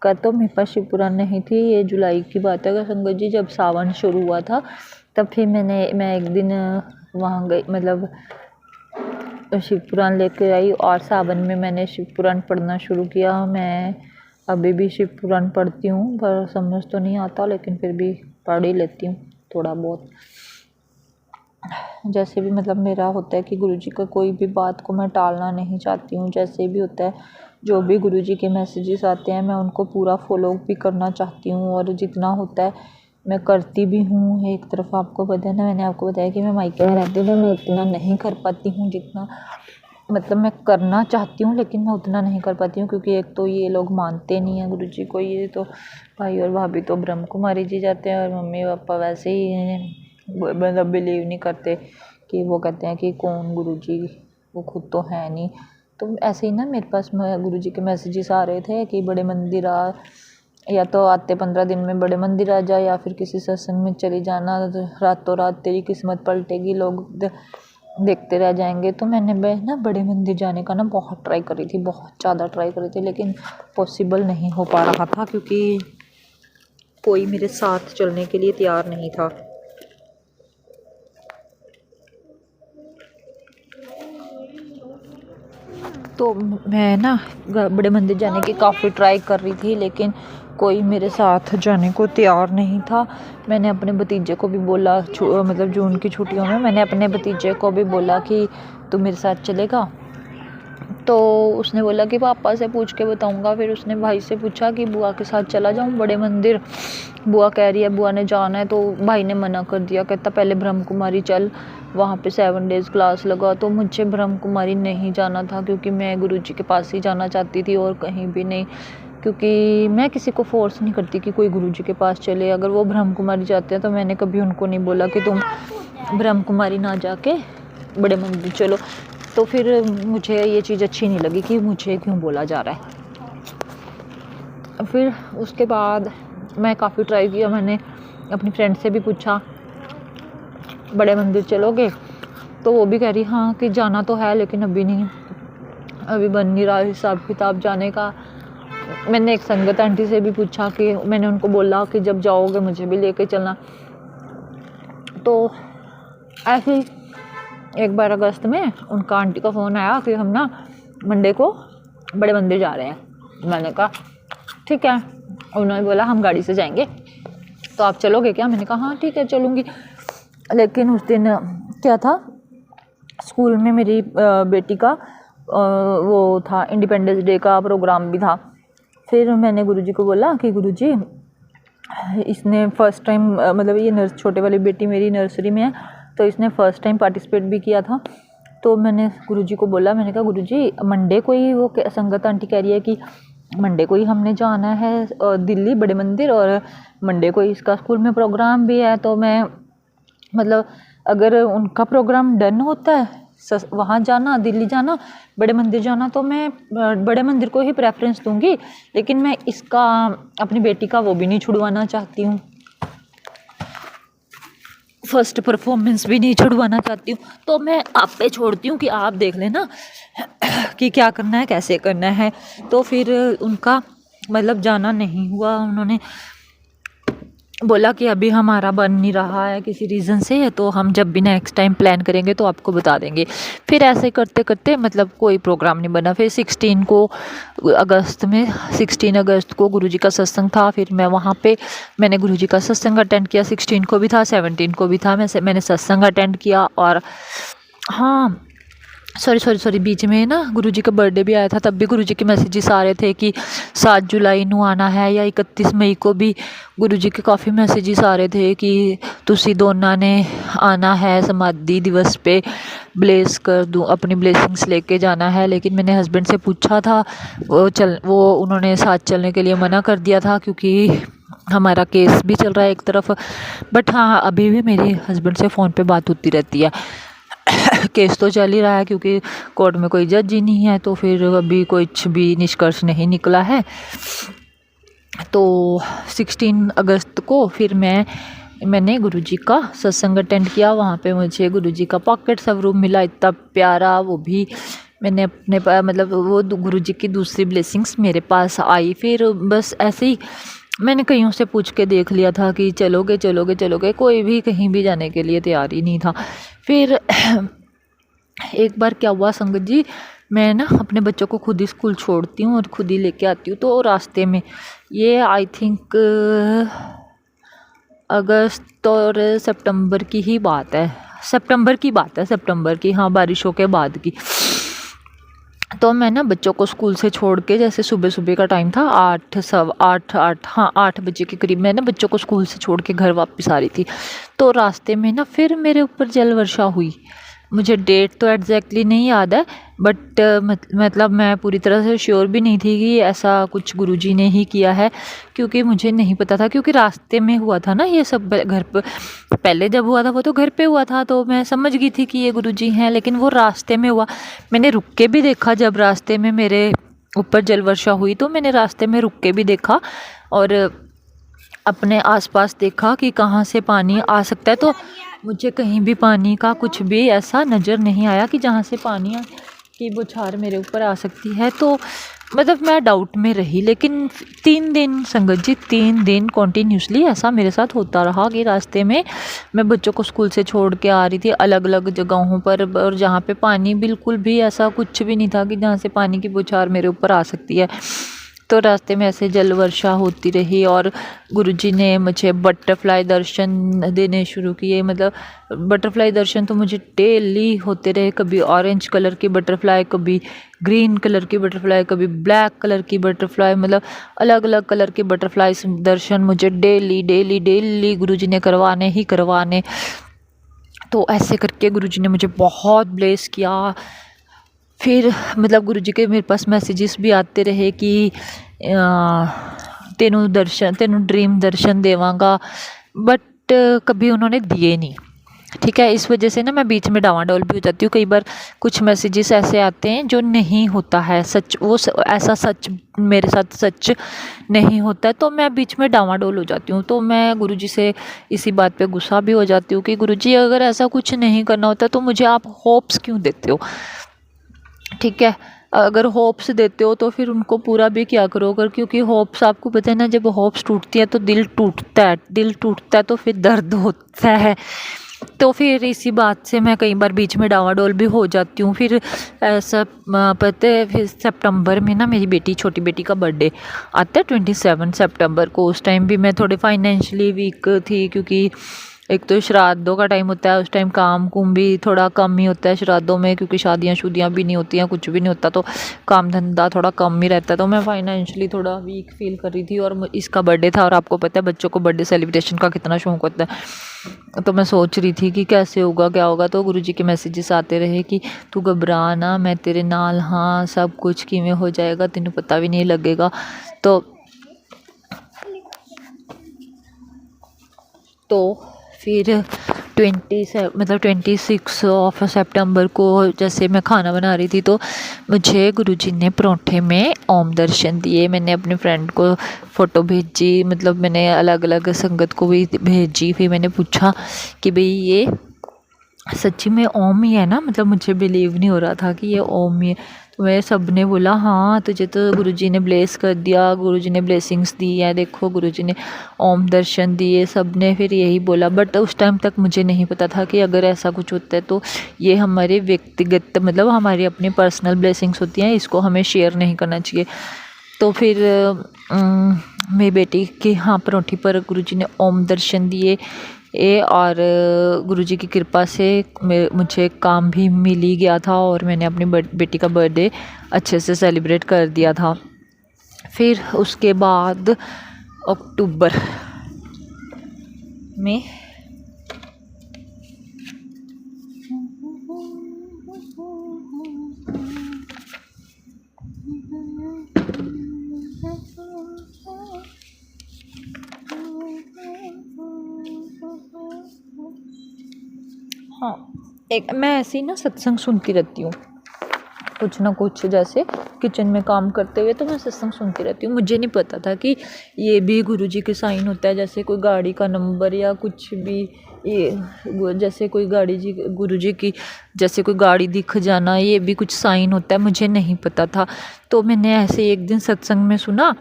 कर। तो मेरे पास शिव पुराण नहीं थी। ये जुलाई की बात है संगत जी, जब सावन शुरू हुआ था। तब फिर मैं एक दिन वहाँ गई, मतलब शिव पुराण लेकर आई, और सावन में मैंने शिव पुराण पढ़ना शुरू किया। मैं अभी भी शिव पुराण पढ़ती हूँ, पर समझ तो नहीं आता, लेकिन फिर भी पढ़ ही लेती हूँ थोड़ा बहुत। जैसे भी मतलब मेरा होता है कि गुरुजी का कोई भी बात को मैं टालना नहीं चाहती हूँ। जैसे भी होता है, जो भी गुरुजी के मैसेजेस आते हैं, मैं उनको पूरा फॉलो भी करना चाहती हूँ, और जितना होता है मैं करती भी हूँ। एक तरफ आपको पता है ना, मैंने आपको बताया कि मैं मायके में रहती हूँ, तो मैं इतना नहीं कर पाती हूँ जितना मतलब मैं करना चाहती हूँ, लेकिन मैं उतना नहीं कर पाती हूँ, क्योंकि एक तो ये लोग मानते नहीं हैं गुरुजी को। ये तो भाई और भाभी तो ब्रह्म कुमारी जी जाते हैं, और मम्मी पापा वैसे ही मतलब बिलीव नहीं करते, कि वो कहते हैं कि कौन गुरुजी, वो खुद तो है नहीं। तो ऐसे ही ना मेरे पास गुरुजी के मैसेजेस आ रहे थे कि बड़े मंदिर आ, या तो आते 15 दिन में बड़े मंदिर आ जा, या फिर किसी सत्संग में चली जाना, रातों रात तेरी किस्मत पलटेगी, लोग देखते रह जाएंगे। तो मैंने ना बड़े मंदिर जाने का ना बहुत ट्राई करी थी, बहुत ज़्यादा ट्राई करी थी, लेकिन पॉसिबल नहीं हो पा रहा था, क्योंकि कोई मेरे साथ चलने के लिए तैयार नहीं था। तो मैं ना बड़े मंदिर जाने की काफ़ी ट्राई कर रही थी, लेकिन कोई मेरे साथ जाने को तैयार नहीं था। मैंने अपने भतीजे को भी बोला, मतलब जून की छुट्टियों में मैंने अपने भतीजे को भी बोला कि तू मेरे साथ चलेगा। तो उसने बोला कि पापा से पूछ के बताऊंगा। फिर उसने भाई से पूछा कि बुआ के साथ चला जाऊं बड़े मंदिर, बुआ कह रही है, बुआ ने जाना है। तो भाई ने मना कर दिया, कहता पहले ब्रह्म कुमारी चल, वहाँ पे 7 डेज़ क्लास लगा। तो मुझे ब्रह्म कुमारी नहीं जाना था, क्योंकि मैं गुरुजी के पास ही जाना चाहती थी और कहीं भी नहीं, क्योंकि मैं किसी को फोर्स नहीं करती कि कोई गुरुजी के पास चले। अगर वो ब्रह्म कुमारी जाते हैं तो मैंने कभी उनको नहीं बोला कि तुम ब्रह्म कुमारी ना जाके बड़े मंदिर चलो। तो फिर मुझे ये चीज़ अच्छी नहीं लगी कि मुझे क्यों बोला जा रहा है। फिर उसके बाद मैं काफ़ी ट्राई किया, मैंने अपनी फ्रेंड से भी पूछा बड़े मंदिर चलोगे, तो वो भी कह रही हाँ कि जाना तो है, लेकिन अभी नहीं, अभी बन नहीं रहा हिसाब किताब जाने का। मैंने एक संगत आंटी से भी पूछा, कि मैंने उनको बोला कि जब जाओगे मुझे भी लेके चलना। तो ऐसे ही एक बार अगस्त में उनका आंटी का फ़ोन आया कि हम ना मंडे को बड़े मंदिर जा रहे हैं। मैंने कहा ठीक है। उन्होंने बोला हम गाड़ी से जाएंगे, तो आप चलोगे क्या? मैंने कहा हाँ ठीक है चलूँगी। लेकिन उस दिन क्या था, स्कूल में मेरी बेटी का वो था, इंडिपेंडेंस डे का प्रोग्राम भी था। फिर मैंने गुरुजी को बोला कि गुरुजी इसने फ़र्स्ट टाइम मतलब ये छोटे वाली बेटी मेरी नर्सरी में है, तो इसने फ़र्स्ट टाइम पार्टिसिपेट भी किया था। तो मैंने गुरुजी को बोला, मैंने कहा गुरुजी मंडे को ही वो संगत आंटी कह रही है कि मंडे को ही हमने जाना है दिल्ली बड़े मंदिर, और मंडे को ही इसका स्कूल में प्रोग्राम भी है, तो मैं मतलब अगर उनका प्रोग्राम डन होता है वहाँ जाना, दिल्ली जाना, बड़े मंदिर जाना, तो मैं बड़े मंदिर को ही प्रेफरेंस दूंगी, लेकिन मैं इसका अपनी बेटी का वो भी नहीं छुड़वाना चाहती हूँ, फर्स्ट परफॉर्मेंस भी नहीं छुड़वाना चाहती हूँ। तो मैं आप पे छोड़ती हूँ कि आप देख लेना कि क्या करना है, कैसे करना है। तो फिर उनका मतलब जाना नहीं हुआ, उन्होंने बोला कि अभी हमारा बन नहीं रहा है किसी रीज़न से, तो हम जब भी नेक्स्ट टाइम प्लान करेंगे तो आपको बता देंगे। फिर ऐसे करते करते मतलब कोई प्रोग्राम नहीं बना। फिर 16 अगस्त को गुरुजी का सत्संग था। फिर मैं वहाँ पे मैंने गुरुजी का सत्संग अटेंड किया। 16 को भी था, 17 को भी था, मैंने सत्संग अटेंड किया। और हाँ सॉरी बीच में ना गुरुजी का बर्थडे भी आया था, तब भी गुरुजी के मैसेजेस आ रहे थे कि 7 जुलाई को आना है, या 31 मई को भी गुरुजी के काफ़ी मैसेजेस आ रहे थे कि तुसी दोनों ने आना है समाधि दिवस पे, ब्लेस कर दूँ, अपनी ब्लेसिंग्स लेके जाना है। लेकिन मैंने हस्बैंड से पूछा था, वो उन्होंने साथ चलने के लिए मना कर दिया था क्योंकि हमारा केस भी चल रहा है एक तरफ। बट हाँ अभी भी मेरे हस्बैंड से फ़ोन पे बात होती रहती है। केस तो चल ही रहा है क्योंकि कोर्ट में कोई जज ही नहीं है, तो फिर अभी कुछ भी निष्कर्ष नहीं निकला है। तो 16 अगस्त को फिर मैंने गुरुजी का सत्संग अटेंड किया। वहाँ पे मुझे गुरुजी का पॉकेट स्वरूप मिला, इतना प्यारा। वो भी मैंने अपने मतलब वो गुरुजी की दूसरी ब्लेसिंग्स मेरे पास आई। फिर बस ऐसे ही मैंने कईयों से पूछ के देख लिया था कि चलोगे, कोई भी कहीं भी जाने के लिए तैयार ही नहीं था। फिर एक बार क्या हुआ संगत जी, मैं ना अपने बच्चों को खुद ही स्कूल छोड़ती हूँ और खुद ही लेके आती हूँ। तो रास्ते में ये आई थिंक अगस्त और सितंबर की ही बात है, सितंबर की, हाँ बारिशों के बाद की। तो मैं ना बच्चों को स्कूल से छोड़ के, जैसे सुबह का टाइम था 8 बजे के करीब, मैं ना बच्चों को स्कूल से छोड़ के घर वापस आ रही थी। तो रास्ते में ना फिर मेरे ऊपर जल वर्षा हुई। मुझे डेट तो एग्जैक्टली नहीं याद है, बट मतलब मैं पूरी तरह से श्योर भी नहीं थी कि ऐसा कुछ गुरुजी ने ही किया है, क्योंकि मुझे नहीं पता था। क्योंकि रास्ते में हुआ था ना ये सब, घर पर पहले जब हुआ था वो तो घर पे हुआ था, तो मैं समझ गई थी कि ये गुरुजी हैं। लेकिन वो रास्ते में हुआ, मैंने रुक के भी देखा। जब रास्ते में मेरे ऊपर जल वर्षा हुई तो मैंने रास्ते में रुक के भी देखा और अपने आसपास देखा कि कहाँ से पानी आ सकता है। तो मुझे कहीं भी पानी का कुछ भी ऐसा नज़र नहीं आया कि जहाँ से पानी की बौछार मेरे ऊपर आ सकती है। तो मतलब मैं डाउट में रही। लेकिन 3 दिन संगत जी, 3 दिन कॉन्टीन्यूसली ऐसा मेरे साथ होता रहा कि रास्ते में मैं बच्चों को स्कूल से छोड़ के आ रही थी अलग अलग जगहों पर, और जहाँ पे पानी बिल्कुल भी ऐसा कुछ भी नहीं था कि जहाँ से पानी की बौछार मेरे ऊपर आ सकती है। तो रास्ते में ऐसे जल वर्षा होती रही और गुरुजी ने मुझे बटरफ्लाई दर्शन देने शुरू किए। मतलब बटरफ्लाई दर्शन तो मुझे डेली होते रहे। कभी ऑरेंज कलर की बटरफ्लाई, कभी ग्रीन कलर की बटरफ्लाई, कभी ब्लैक कलर की बटरफ्लाई, मतलब अलग अलग कलर के बटरफ्लाई दर्शन मुझे डेली गुरुजी ने करवाने। तो ऐसे करके गुरुजी ने मुझे बहुत ब्लेस किया। फिर मतलब गुरुजी के मेरे पास मैसेजेस भी आते रहे कि तेनू ड्रीम दर्शन देवांगा, बट कभी उन्होंने दिए नहीं। ठीक है, इस वजह से ना मैं बीच में डावाडोल भी हो जाती हूँ। कई बार कुछ मैसेजेस ऐसे आते हैं जो नहीं होता है सच, ऐसा सच मेरे साथ सच नहीं होता है, तो मैं बीच में डावाडोल हो जाती हूँ। तो मैं गुरुजी से इसी बात पे गुस्सा भी हो जाती हूँ कि गुरुजी अगर ऐसा कुछ नहीं करना होता तो मुझे आप होप्स क्यों देते हो। ठीक है, अगर होप्स देते हो तो फिर उनको पूरा भी क्या करो। अगर क्योंकि होप्स आपको पता है ना, जब होप्स टूटती है तो दिल टूटता है तो फिर दर्द होता है। तो फिर इसी बात से मैं कई बार बीच में डावाडोल भी हो जाती हूँ। फिर ऐसा पता है, फिर सितंबर में ना मेरी छोटी बेटी का बर्थडे आता है 27 सितंबर को। उस टाइम भी मैं थोड़े फाइनेंशियली वीक थी क्योंकि एक तो श्राद्धों का टाइम होता है, उस टाइम काम कुम भी थोड़ा कम ही होता है श्राद्धों में, क्योंकि शादियाँ शुदियाँ भी नहीं होती हैं, कुछ भी नहीं होता, तो काम धंधा थोड़ा कम ही रहता है। तो मैं फाइनेंशियली थोड़ा वीक फील कर रही थी, और इसका बर्थडे था, और आपको पता है बच्चों को बर्थडे सेलिब्रेशन का कितना शौक होता है। तो मैं सोच रही थी कि कैसे होगा क्या होगा। तो गुरुजी के मैसेजेस आते रहे कि तू घबरा ना, मैं तेरे नाल हाँ, सब कुछ किमें हो जाएगा, तेनू पता भी नहीं लगेगा। तो फिर 26 ऑफ सितंबर को जैसे मैं खाना बना रही थी, तो मुझे गुरुजी ने परोंठे में ओम दर्शन दिए। मैंने अपने फ्रेंड को फ़ोटो भेजी, मतलब मैंने अलग अलग संगत को भी भेजी। फिर मैंने पूछा कि भाई ये सच्ची में ओम ही है ना, मतलब मुझे बिलीव नहीं हो रहा था कि ये ओम ही है। तो मैं सब ने बोला हाँ, तुझे तो गुरुजी ने ब्लेस कर दिया, गुरुजी ने ब्लेसिंग्स दी है, देखो गुरुजी ने ओम दर्शन दिए, सब ने फिर यही बोला। बट उस टाइम तक मुझे नहीं पता था कि अगर ऐसा कुछ होता है तो ये हमारे व्यक्तिगत, मतलब हमारी अपनी पर्सनल ब्लेसिंग्स होती हैं, इसको हमें शेयर नहीं करना चाहिए। तो फिर मेरी बेटी के हाँ परोठी पर गुरुजी ने ओम दर्शन दिए, और गुरुजी की कृपा से मुझे काम भी मिल ही गया था, और मैंने अपनी बेटी का बर्थडे अच्छे से सेलिब्रेट कर दिया था। फिर उसके बाद अक्टूबर में हाँ, एक मैं ऐसे ही ना सत्संग सुनती रहती हूँ, कुछ ना कुछ, जैसे किचन में काम करते हुए तो मैं सत्संग सुनती रहती हूँ। मुझे नहीं पता था कि ये भी गुरुजी के साइन होता है, जैसे कोई गाड़ी का नंबर या कुछ भी, ये जैसे कोई गुरुजी की जैसे कोई गाड़ी दिख जाना, ये भी कुछ साइन होता है, मुझे नहीं पता था। तो मैंने ऐसे एक दिन सत्संग में सुना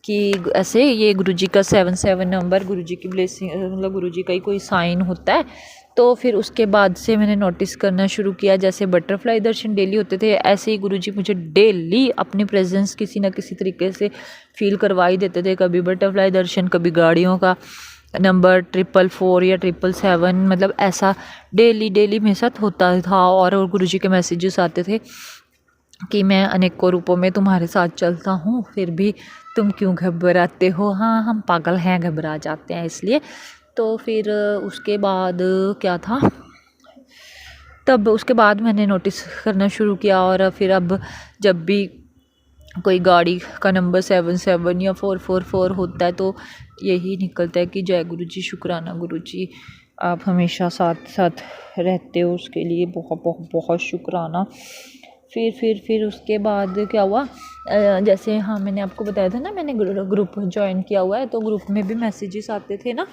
कि ऐसे ये गुरुजी का 77 नंबर गुरुजी की ब्लेसिंग, मतलब गुरुजी का ही कोई साइन होता है। तो फिर उसके बाद से मैंने नोटिस करना शुरू किया, जैसे बटरफ्लाई दर्शन डेली होते थे, ऐसे ही गुरुजी मुझे डेली अपनी प्रेजेंस किसी न किसी तरीके से फील करवा ही देते थे। कभी बटरफ्लाई दर्शन, कभी गाड़ियों का नंबर 444 या 777, मतलब ऐसा डेली मेरे साथ होता था। और गुरुजी के मैसेजेस आते थे कि मैं अनेकों रूपों में तुम्हारे साथ चलता हूँ, फिर भी तुम क्यों घबराते हो। हाँ, हम पागल हैं, घबरा जाते हैं इसलिए। तो फिर उसके बाद क्या था, तब उसके बाद मैंने नोटिस करना शुरू किया, और फिर अब जब भी कोई गाड़ी का नंबर 77 या 444 होता है तो यही निकलता है कि जय गुरुजी, शुक्राना गुरुजी, आप हमेशा साथ साथ रहते हो, उसके लिए बहुत बहुत बहुत शुक्राना। फिर उसके बाद क्या हुआ, जैसे हाँ मैंने आपको बताया था ना, मैंने ग्रुप ज्वाइन किया हुआ है, तो ग्रुप में भी मैसेजेस आते थे ना।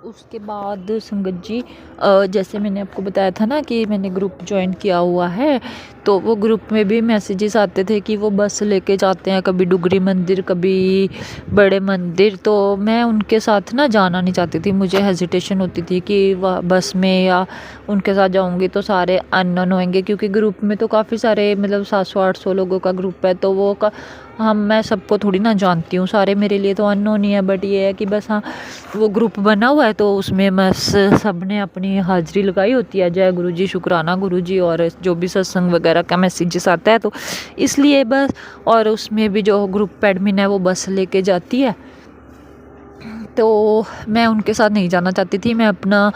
उसके बाद संगत जी, जैसे मैंने आपको बताया था ना कि मैंने ग्रुप ज्वाइन किया हुआ है, तो वो ग्रुप में भी मैसेजेस आते थे कि वो बस लेके जाते हैं, कभी डुगरी मंदिर, कभी बड़े मंदिर। तो मैं उनके साथ ना जाना नहीं चाहती थी, मुझे हेजिटेशन होती थी कि वह बस में या उनके साथ जाऊंगी तो सारे अननोन होंगे, क्योंकि ग्रुप में तो काफ़ी सारे, मतलब 700-800 लोगों का ग्रुप है, तो वो मैं सबको थोड़ी ना जानती हूँ, सारे मेरे लिए तो अननोन ही है। बट ये है कि बस हाँ, वो ग्रुप बना हुआ है तो उसमें बस सब ने अपनी हाज़िरी लगाई होती है, जय गुरुजी, शुक्राना गुरुजी, और जो भी सत्संग वगैरह का मैसेजेस आता है तो इसलिए बस। और उसमें भी जो ग्रुप एडमिन है वो बस लेके जाती है, तो मैं उनके साथ नहीं जाना चाहती थी, मैं अपना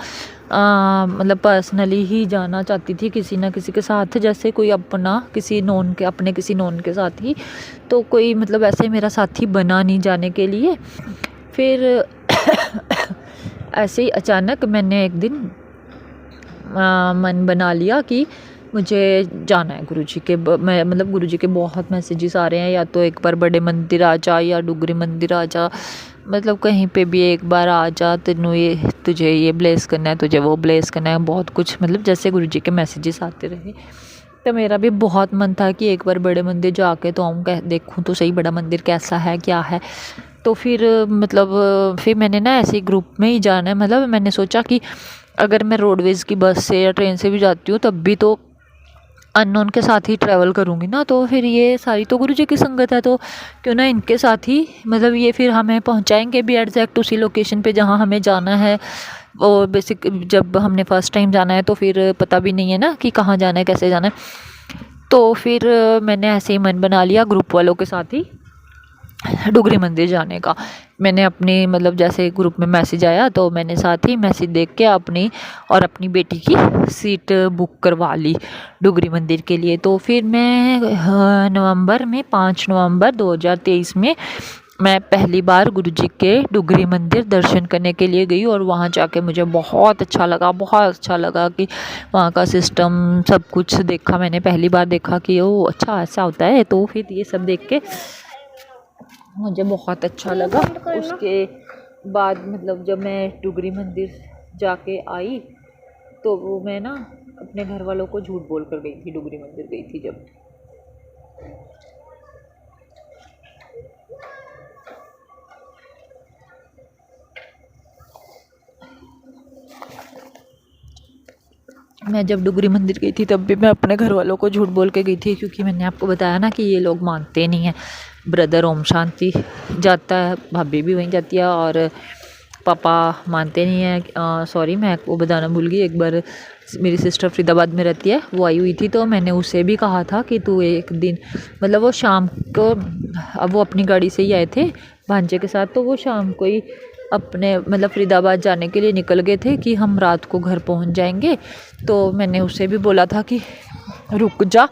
मतलब पर्सनली ही जाना चाहती थी किसी ना किसी के साथ, जैसे कोई अपना किसी नॉन के साथ ही। तो कोई मतलब ऐसे मेरा साथी बना नहीं जाने के लिए। फिर ऐसे ही अचानक मैंने एक दिन मन बना लिया कि मुझे जाना है गुरुजी के, मतलब गुरुजी के बहुत मैसेजेस आ रहे हैं, या तो एक बार बड़े मंदिर आ जा या डुगरी मंदिर आ जा, मतलब कहीं पे भी एक बार आ जा, तुझे ये ब्लेस करना है, तुझे वो ब्लेस करना है, बहुत कुछ, मतलब जैसे गुरुजी के मैसेजेस आते रहे। तो मेरा भी बहुत मन था कि एक बार बड़े मंदिर जाके तो आऊँ, देखूँ तो सही बड़ा मंदिर कैसा है, क्या है। तो फिर मतलब फिर मैंने ना ऐसे ग्रुप में ही जाना है, मतलब मैंने सोचा कि अगर मैं रोडवेज़ की बस से या ट्रेन से भी जाती हूँ तब भी तो अननोन के साथ ही ट्रैवल करूँगी ना, तो फिर ये सारी तो गुरुजी की संगत है, तो क्यों ना इनके साथ ही मतलब ये फिर हमें पहुंचाएंगे भी एग्जैक्ट उसी लोकेशन पे जहाँ हमें जाना है। वो बेसिक जब हमने फ़र्स्ट टाइम जाना है तो फिर पता भी नहीं है ना कि कहाँ जाना है, कैसे जाना है। तो फिर मैंने ऐसे ही मन बना लिया ग्रुप वालों के साथ ही डुगरी मंदिर जाने का। मैंने अपनी मतलब जैसे ग्रुप में मैसेज आया तो मैंने साथ ही मैसेज देख के अपनी और अपनी बेटी की सीट बुक करवा ली डुगरी मंदिर के लिए। तो फिर मैं नवंबर में 5 नवंबर 2023 में मैं पहली बार गुरुजी के डुगरी मंदिर दर्शन करने के लिए गई, और वहाँ जाके मुझे बहुत अच्छा लगा कि वहाँ का सिस्टम सब कुछ देखा। मैंने पहली बार देखा कि ओ अच्छा ऐसा होता है, तो फिर ये सब देख के मुझे बहुत अच्छा लगा। उसके बाद मतलब जब मैं डुगरी मंदिर जाके आई तो वो मैं ना अपने घर वालों को झूठ बोल कर गई थी, डुगरी मंदिर गई थी जब। मैं जब डुगरी मंदिर गई थी तब भी मैं अपने घर वालों को झूठ बोल के गई थी, क्योंकि मैंने आपको बताया ना कि ये लोग मानते नहीं हैं। ब्रदर ओम शांति जाता है, भाभी भी वहीं जाती है, और पापा मानते नहीं हैं। सॉरी, मैं आपको बताना भूल गई। एक बार मेरी सिस्टर फरीदाबाद में रहती है, वो आई हुई थी, तो मैंने उससे भी कहा था कि तू एक दिन मतलब वो शाम को, अब वो अपनी गाड़ी से ही आए थे भांजे के साथ, तो वो शाम को ही अपने मतलब फरीदाबाद जाने के लिए निकल गए थे कि हम रात को घर पहुंच जाएंगे। तो मैंने उससे भी बोला था कि रुक जा,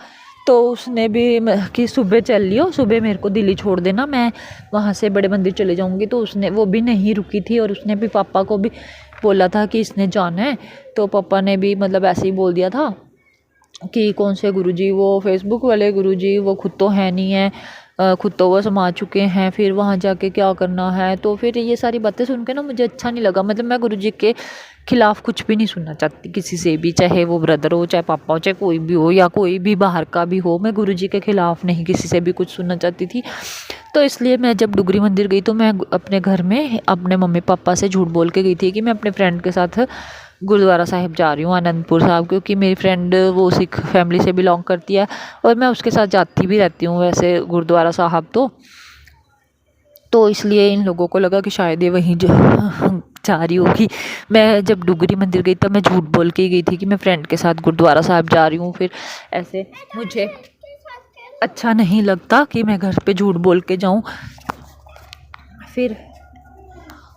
तो उसने भी कि सुबह चल लियो, सुबह मेरे को दिल्ली छोड़ देना, मैं वहाँ से बड़े मंदिर चले जाऊँगी। तो उसने वो भी नहीं रुकी थी, और उसने भी पापा को भी बोला था कि इसने जाना है। तो पापा ने भी मतलब ऐसे ही बोल दिया था कि कौन से गुरुजी, वो फेसबुक वाले गुरुजी, वो खुद तो है नहीं है, खुद तो वो समा चुके हैं, फिर वहाँ जाके क्या करना है। तो फिर ये सारी बातें सुन के ना मुझे अच्छा नहीं लगा। मतलब मैं गुरुजी के खिलाफ़ कुछ भी नहीं सुनना चाहती किसी से भी, चाहे वो ब्रदर हो, चाहे पापा हो, चाहे कोई भी हो, या कोई भी बाहर का भी हो। मैं गुरुजी के खिलाफ़ नहीं किसी से भी कुछ सुनना चाहती थी। तो इसलिए मैं जब डुगरी मंदिर गई तो मैं अपने घर में अपने मम्मी पापा से झूठ बोल के गई थी कि मैं अपने फ्रेंड के साथ गुरुद्वारा साहिब जा रही हूँ, आनंदपुर साहिब, क्योंकि मेरी फ्रेंड वो सिख फैमिली से बिलोंग करती है, और मैं उसके साथ जाती भी रहती हूँ वैसे गुरुद्वारा साहिब। तो इसलिए इन लोगों को लगा कि शायद ये वहीं जा रही होगी। मैं जब डुगरी मंदिर गई तब मैं झूठ बोल के गई थी कि मैं फ्रेंड के साथ गुरुद्वारा साहिब जा रही हूँ। फिर ऐसे मुझे अच्छा नहीं लगता कि मैं घर पे झूठ बोल के जाऊँ। फिर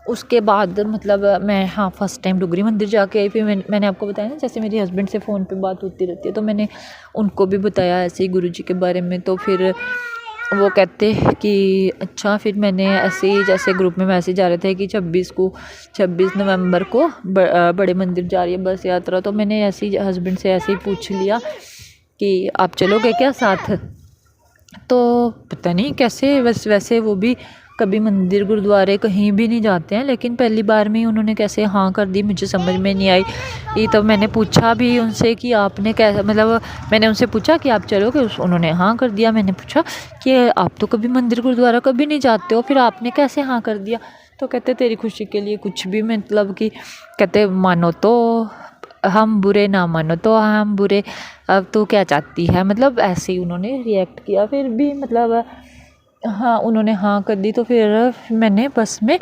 उसके बाद मतलब मैं फर्स्ट टाइम डुगरी मंदिर जाके आई। फिर मैंने आपको बताया ना, जैसे मेरे हस्बैंड से फ़ोन पे बात होती रहती है, तो मैंने उनको भी बताया ऐसे ही गुरुजी के बारे में। तो फिर वो कहते कि अच्छा। फिर मैंने ऐसे ही जैसे ग्रुप में मैसेज आ रहे थे कि 26 नवंबर को बड़े मंदिर जा रही है बस यात्रा। तो मैंने ऐसे ही हस्बैंड से ऐसे ही पूछ लिया कि आप चलोगे क्या साथ। तो पता नहीं कैसे, बस वैसे वो भी कभी मंदिर गुरुद्वारे कहीं भी नहीं जाते हैं, लेकिन पहली बार में ही उन्होंने कैसे हाँ कर दी, मुझे समझ में नहीं आई। ये तो मैंने पूछा भी उनसे कि आपने कैसे, मतलब मैंने उनसे पूछा कि आप चलोगे, उन्होंने हाँ कर दिया। मैंने पूछा कि आप तो कभी मंदिर गुरुद्वारा कभी नहीं जाते हो, फिर आपने कैसे हाँ कर दिया। तो कहते तेरी खुशी के लिए कुछ भी, मतलब कि कहते मानो तो हम बुरे, ना मानो तो हम बुरे, अब तो क्या चाहती है, मतलब ऐसे ही उन्होंने रिएक्ट किया। फिर भी मतलब हाँ उन्होंने हाँ कर दी। तो फिर मैंने बस में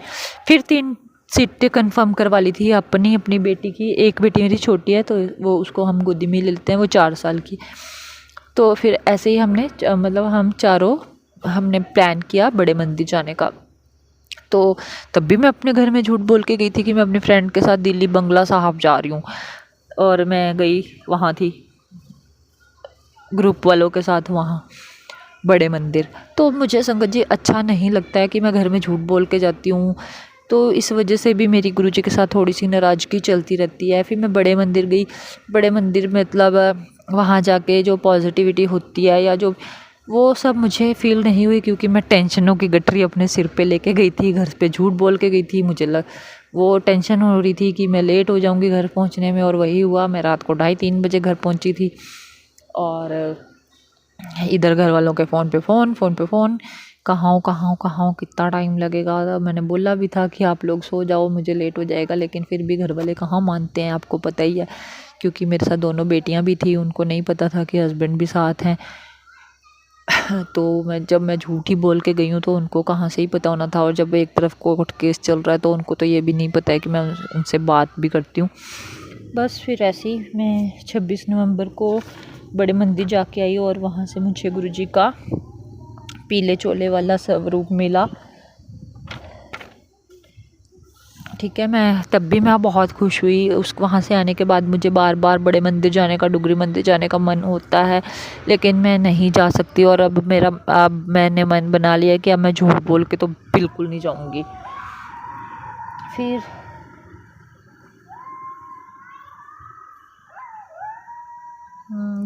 फिर 3 सीटें कंफर्म करवा ली थी अपनी बेटी की। एक बेटी मेरी छोटी है, तो वो उसको हम गोदी में ले लेते हैं, वो 4 साल की। तो फिर ऐसे ही हमने मतलब हम चारों हमने प्लान किया बड़े मंदिर जाने का। तो तब भी मैं अपने घर में झूठ बोल के गई थी कि मैं अपनी फ्रेंड के साथ दिल्ली बंगला साहिब जा रही हूँ, और मैं गई वहाँ थी ग्रुप वालों के साथ वहाँ बड़े मंदिर। तो मुझे संगत जी अच्छा नहीं लगता है कि मैं घर में झूठ बोल के जाती हूँ, तो इस वजह से भी मेरी गुरुजी के साथ थोड़ी सी नाराज़गी चलती रहती है। फिर मैं बड़े मंदिर गई, बड़े मंदिर मतलब वहाँ जाके जो पॉजिटिविटी होती है या जो वो सब मुझे फील नहीं हुई, क्योंकि मैं टेंशनों की गठरी अपने सिर पे लेके गई थी, घर पे झूठ बोल के गई थी। मुझे वो टेंशन हो रही थी कि मैं लेट हो जाऊँगी घर पहुँचने में, और वही हुआ। मैं रात को 2:30-3 बजे घर पहुँची थी, और इधर घर वालों के फ़ोन पे फ़ोन, कहाँ हूँ कितना टाइम लगेगा। मैंने बोला भी था कि आप लोग सो जाओ, मुझे लेट हो जाएगा, लेकिन फिर भी घर वाले कहाँ मानते हैं, आपको पता ही है। क्योंकि मेरे साथ दोनों बेटियां भी थी, उनको नहीं पता था कि हस्बैंड भी साथ हैं। तो जब मैं झूठी बोल के गई हूँ तो उनको कहाँ से ही पता होना था। और जब एक तरफ कोर्ट केस चल रहा है तो उनको तो ये भी नहीं पता है कि मैं उनसे बात भी करती हूँ। बस फिर ऐसे ही मैं 26 नवंबर को बड़े मंदिर जाके आई और वहाँ से मुझे गुरुजी का पीले चोले वाला स्वरूप मिला। ठीक है, तब भी मैं बहुत खुश हुई। वहाँ से आने के बाद मुझे बार बार बड़े मंदिर जाने का, डुगरी मंदिर जाने का मन होता है, लेकिन मैं नहीं जा सकती। और अब मैंने मन बना लिया कि अब मैं झूठ बोल के तो बिल्कुल नहीं जाऊँगी। फिर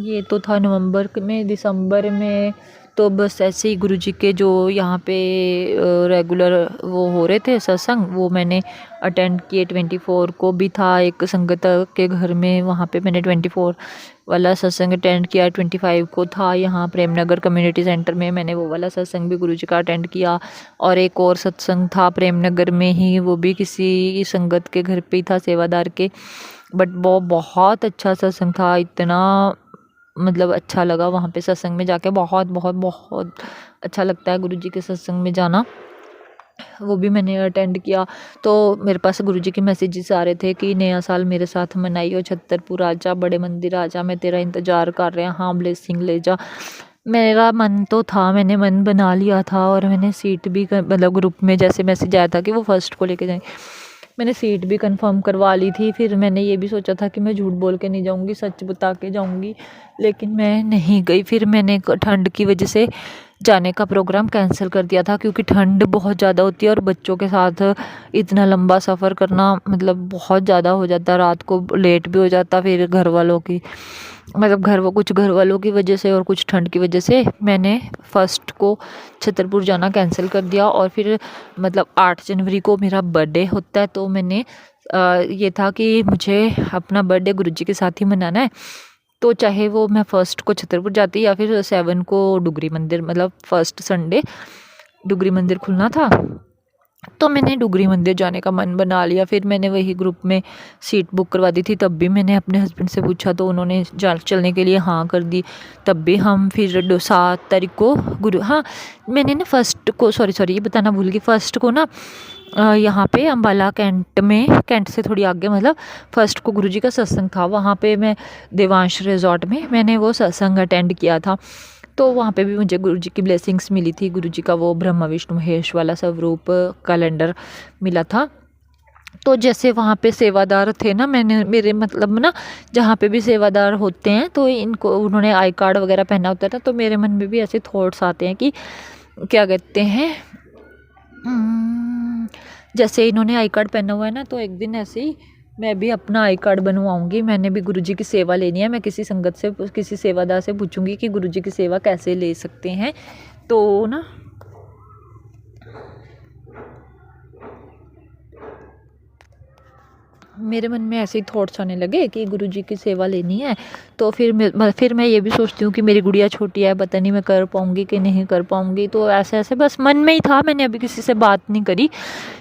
ये तो था नवंबर में। दिसंबर में तो बस ऐसे ही गुरुजी के जो यहाँ पे रेगुलर वो हो रहे थे सत्संग, वो मैंने अटेंड किए। 24 को भी था एक संगत के घर में, वहाँ पे मैंने 24 वाला सत्संग अटेंड किया। 25 को था यहाँ प्रेमनगर कम्युनिटी सेंटर में, मैंने वो वाला सत्संग भी गुरुजी का अटेंड किया। और एक और सत्संग था प्रेमनगर में ही, वो भी किसी संगत के घर पे ही था, सेवादार के। बट वो बहुत अच्छा सत्संग था, इतना मतलब अच्छा लगा वहाँ पे सत्संग में जाके। बहुत बहुत बहुत अच्छा लगता है गुरुजी के सत्संग में जाना। वो भी मैंने अटेंड किया। तो मेरे पास गुरुजी के मैसेजेस आ रहे थे कि नया साल मेरे साथ मनाइयो, छतरपुर आजा, बड़े मंदिर आजा, मैं तेरा इंतज़ार कर रहा, हाँ ब्लेसिंग ले जा। मेरा मन तो था, मैंने मन बना लिया था और मैंने सीट भी मतलब ग्रुप में जैसे मैसेज आया था कि वो फर्स्ट को लेके जाएँ, मैंने सीट भी कंफर्म करवा ली थी। फिर मैंने ये भी सोचा था कि मैं झूठ बोल के नहीं जाऊँगी, सच बता के जाऊँगी, लेकिन मैं नहीं गई। फिर मैंने ठंड की वजह से जाने का प्रोग्राम कैंसिल कर दिया था, क्योंकि ठंड बहुत ज़्यादा होती है और बच्चों के साथ इतना लंबा सफ़र करना मतलब बहुत ज़्यादा हो जाता, रात को लेट भी हो जाता। फिर घर वालों की कुछ घर वालों की वजह से और कुछ ठंड की वजह से मैंने फर्स्ट को छतरपुर जाना कैंसिल कर दिया। और फिर मतलब 8 जनवरी को मेरा बर्थडे होता है, तो मैंने ये था कि मुझे अपना बर्थडे गुरुजी के साथ ही मनाना है। तो चाहे वो मैं फर्स्ट को छतरपुर जाती या फिर 7 को डुगरी मंदिर, मतलब फर्स्ट संडे डुगरी मंदिर खुलना था, तो मैंने डुगरी मंदिर जाने का मन बना लिया। फिर मैंने वही ग्रुप में सीट बुक करवा दी थी। तब भी मैंने अपने हस्बैंड से पूछा तो उन्होंने चलने के लिए हाँ कर दी। तब भी हम फिर 7 तारीख को मैंने ना फर्स्ट को सॉरी ये बताना भूल गई। फर्स्ट को ना यहाँ पे अम्बाला कैंट से थोड़ी आगे, मतलब फर्स्ट को गुरुजी का सत्संग था, वहाँ पे मैं देवांश रिजॉर्ट में मैंने वो सत्संग अटेंड किया था। तो वहाँ पे भी मुझे गुरुजी की ब्लेसिंग्स मिली थी। गुरुजी का वो ब्रह्मा विष्णु महेश वाला स्वरूप कैलेंडर मिला था। तो जैसे वहाँ पे सेवादार थे ना, मेरे मतलब ना जहाँ पे भी सेवादार होते हैं तो इनको उन्होंने आई कार्ड वगैरह पहना होता था, तो मेरे मन में भी ऐसे थॉट्स आते हैं कि क्या कहते हैं, जैसे इन्होंने आई कार्ड पहना हुआ है ना, तो एक दिन ऐसे ही मैं भी अपना आई कार्ड बनवाऊंगी। मैंने भी गुरुजी की सेवा लेनी है। मैं किसी संगत से, किसी सेवादार से पूछूंगी कि गुरुजी की सेवा कैसे ले सकते हैं। तो ना मेरे मन में ऐसे ही थॉट्स आने लगे कि गुरुजी की सेवा लेनी है। तो फिर मैं ये भी सोचती हूँ कि मेरी गुड़िया छोटी है, पता नहीं मैं कर पाऊँगी कि नहीं कर पाऊँगी। तो ऐसे बस मन में ही था, मैंने अभी किसी से बात नहीं करी,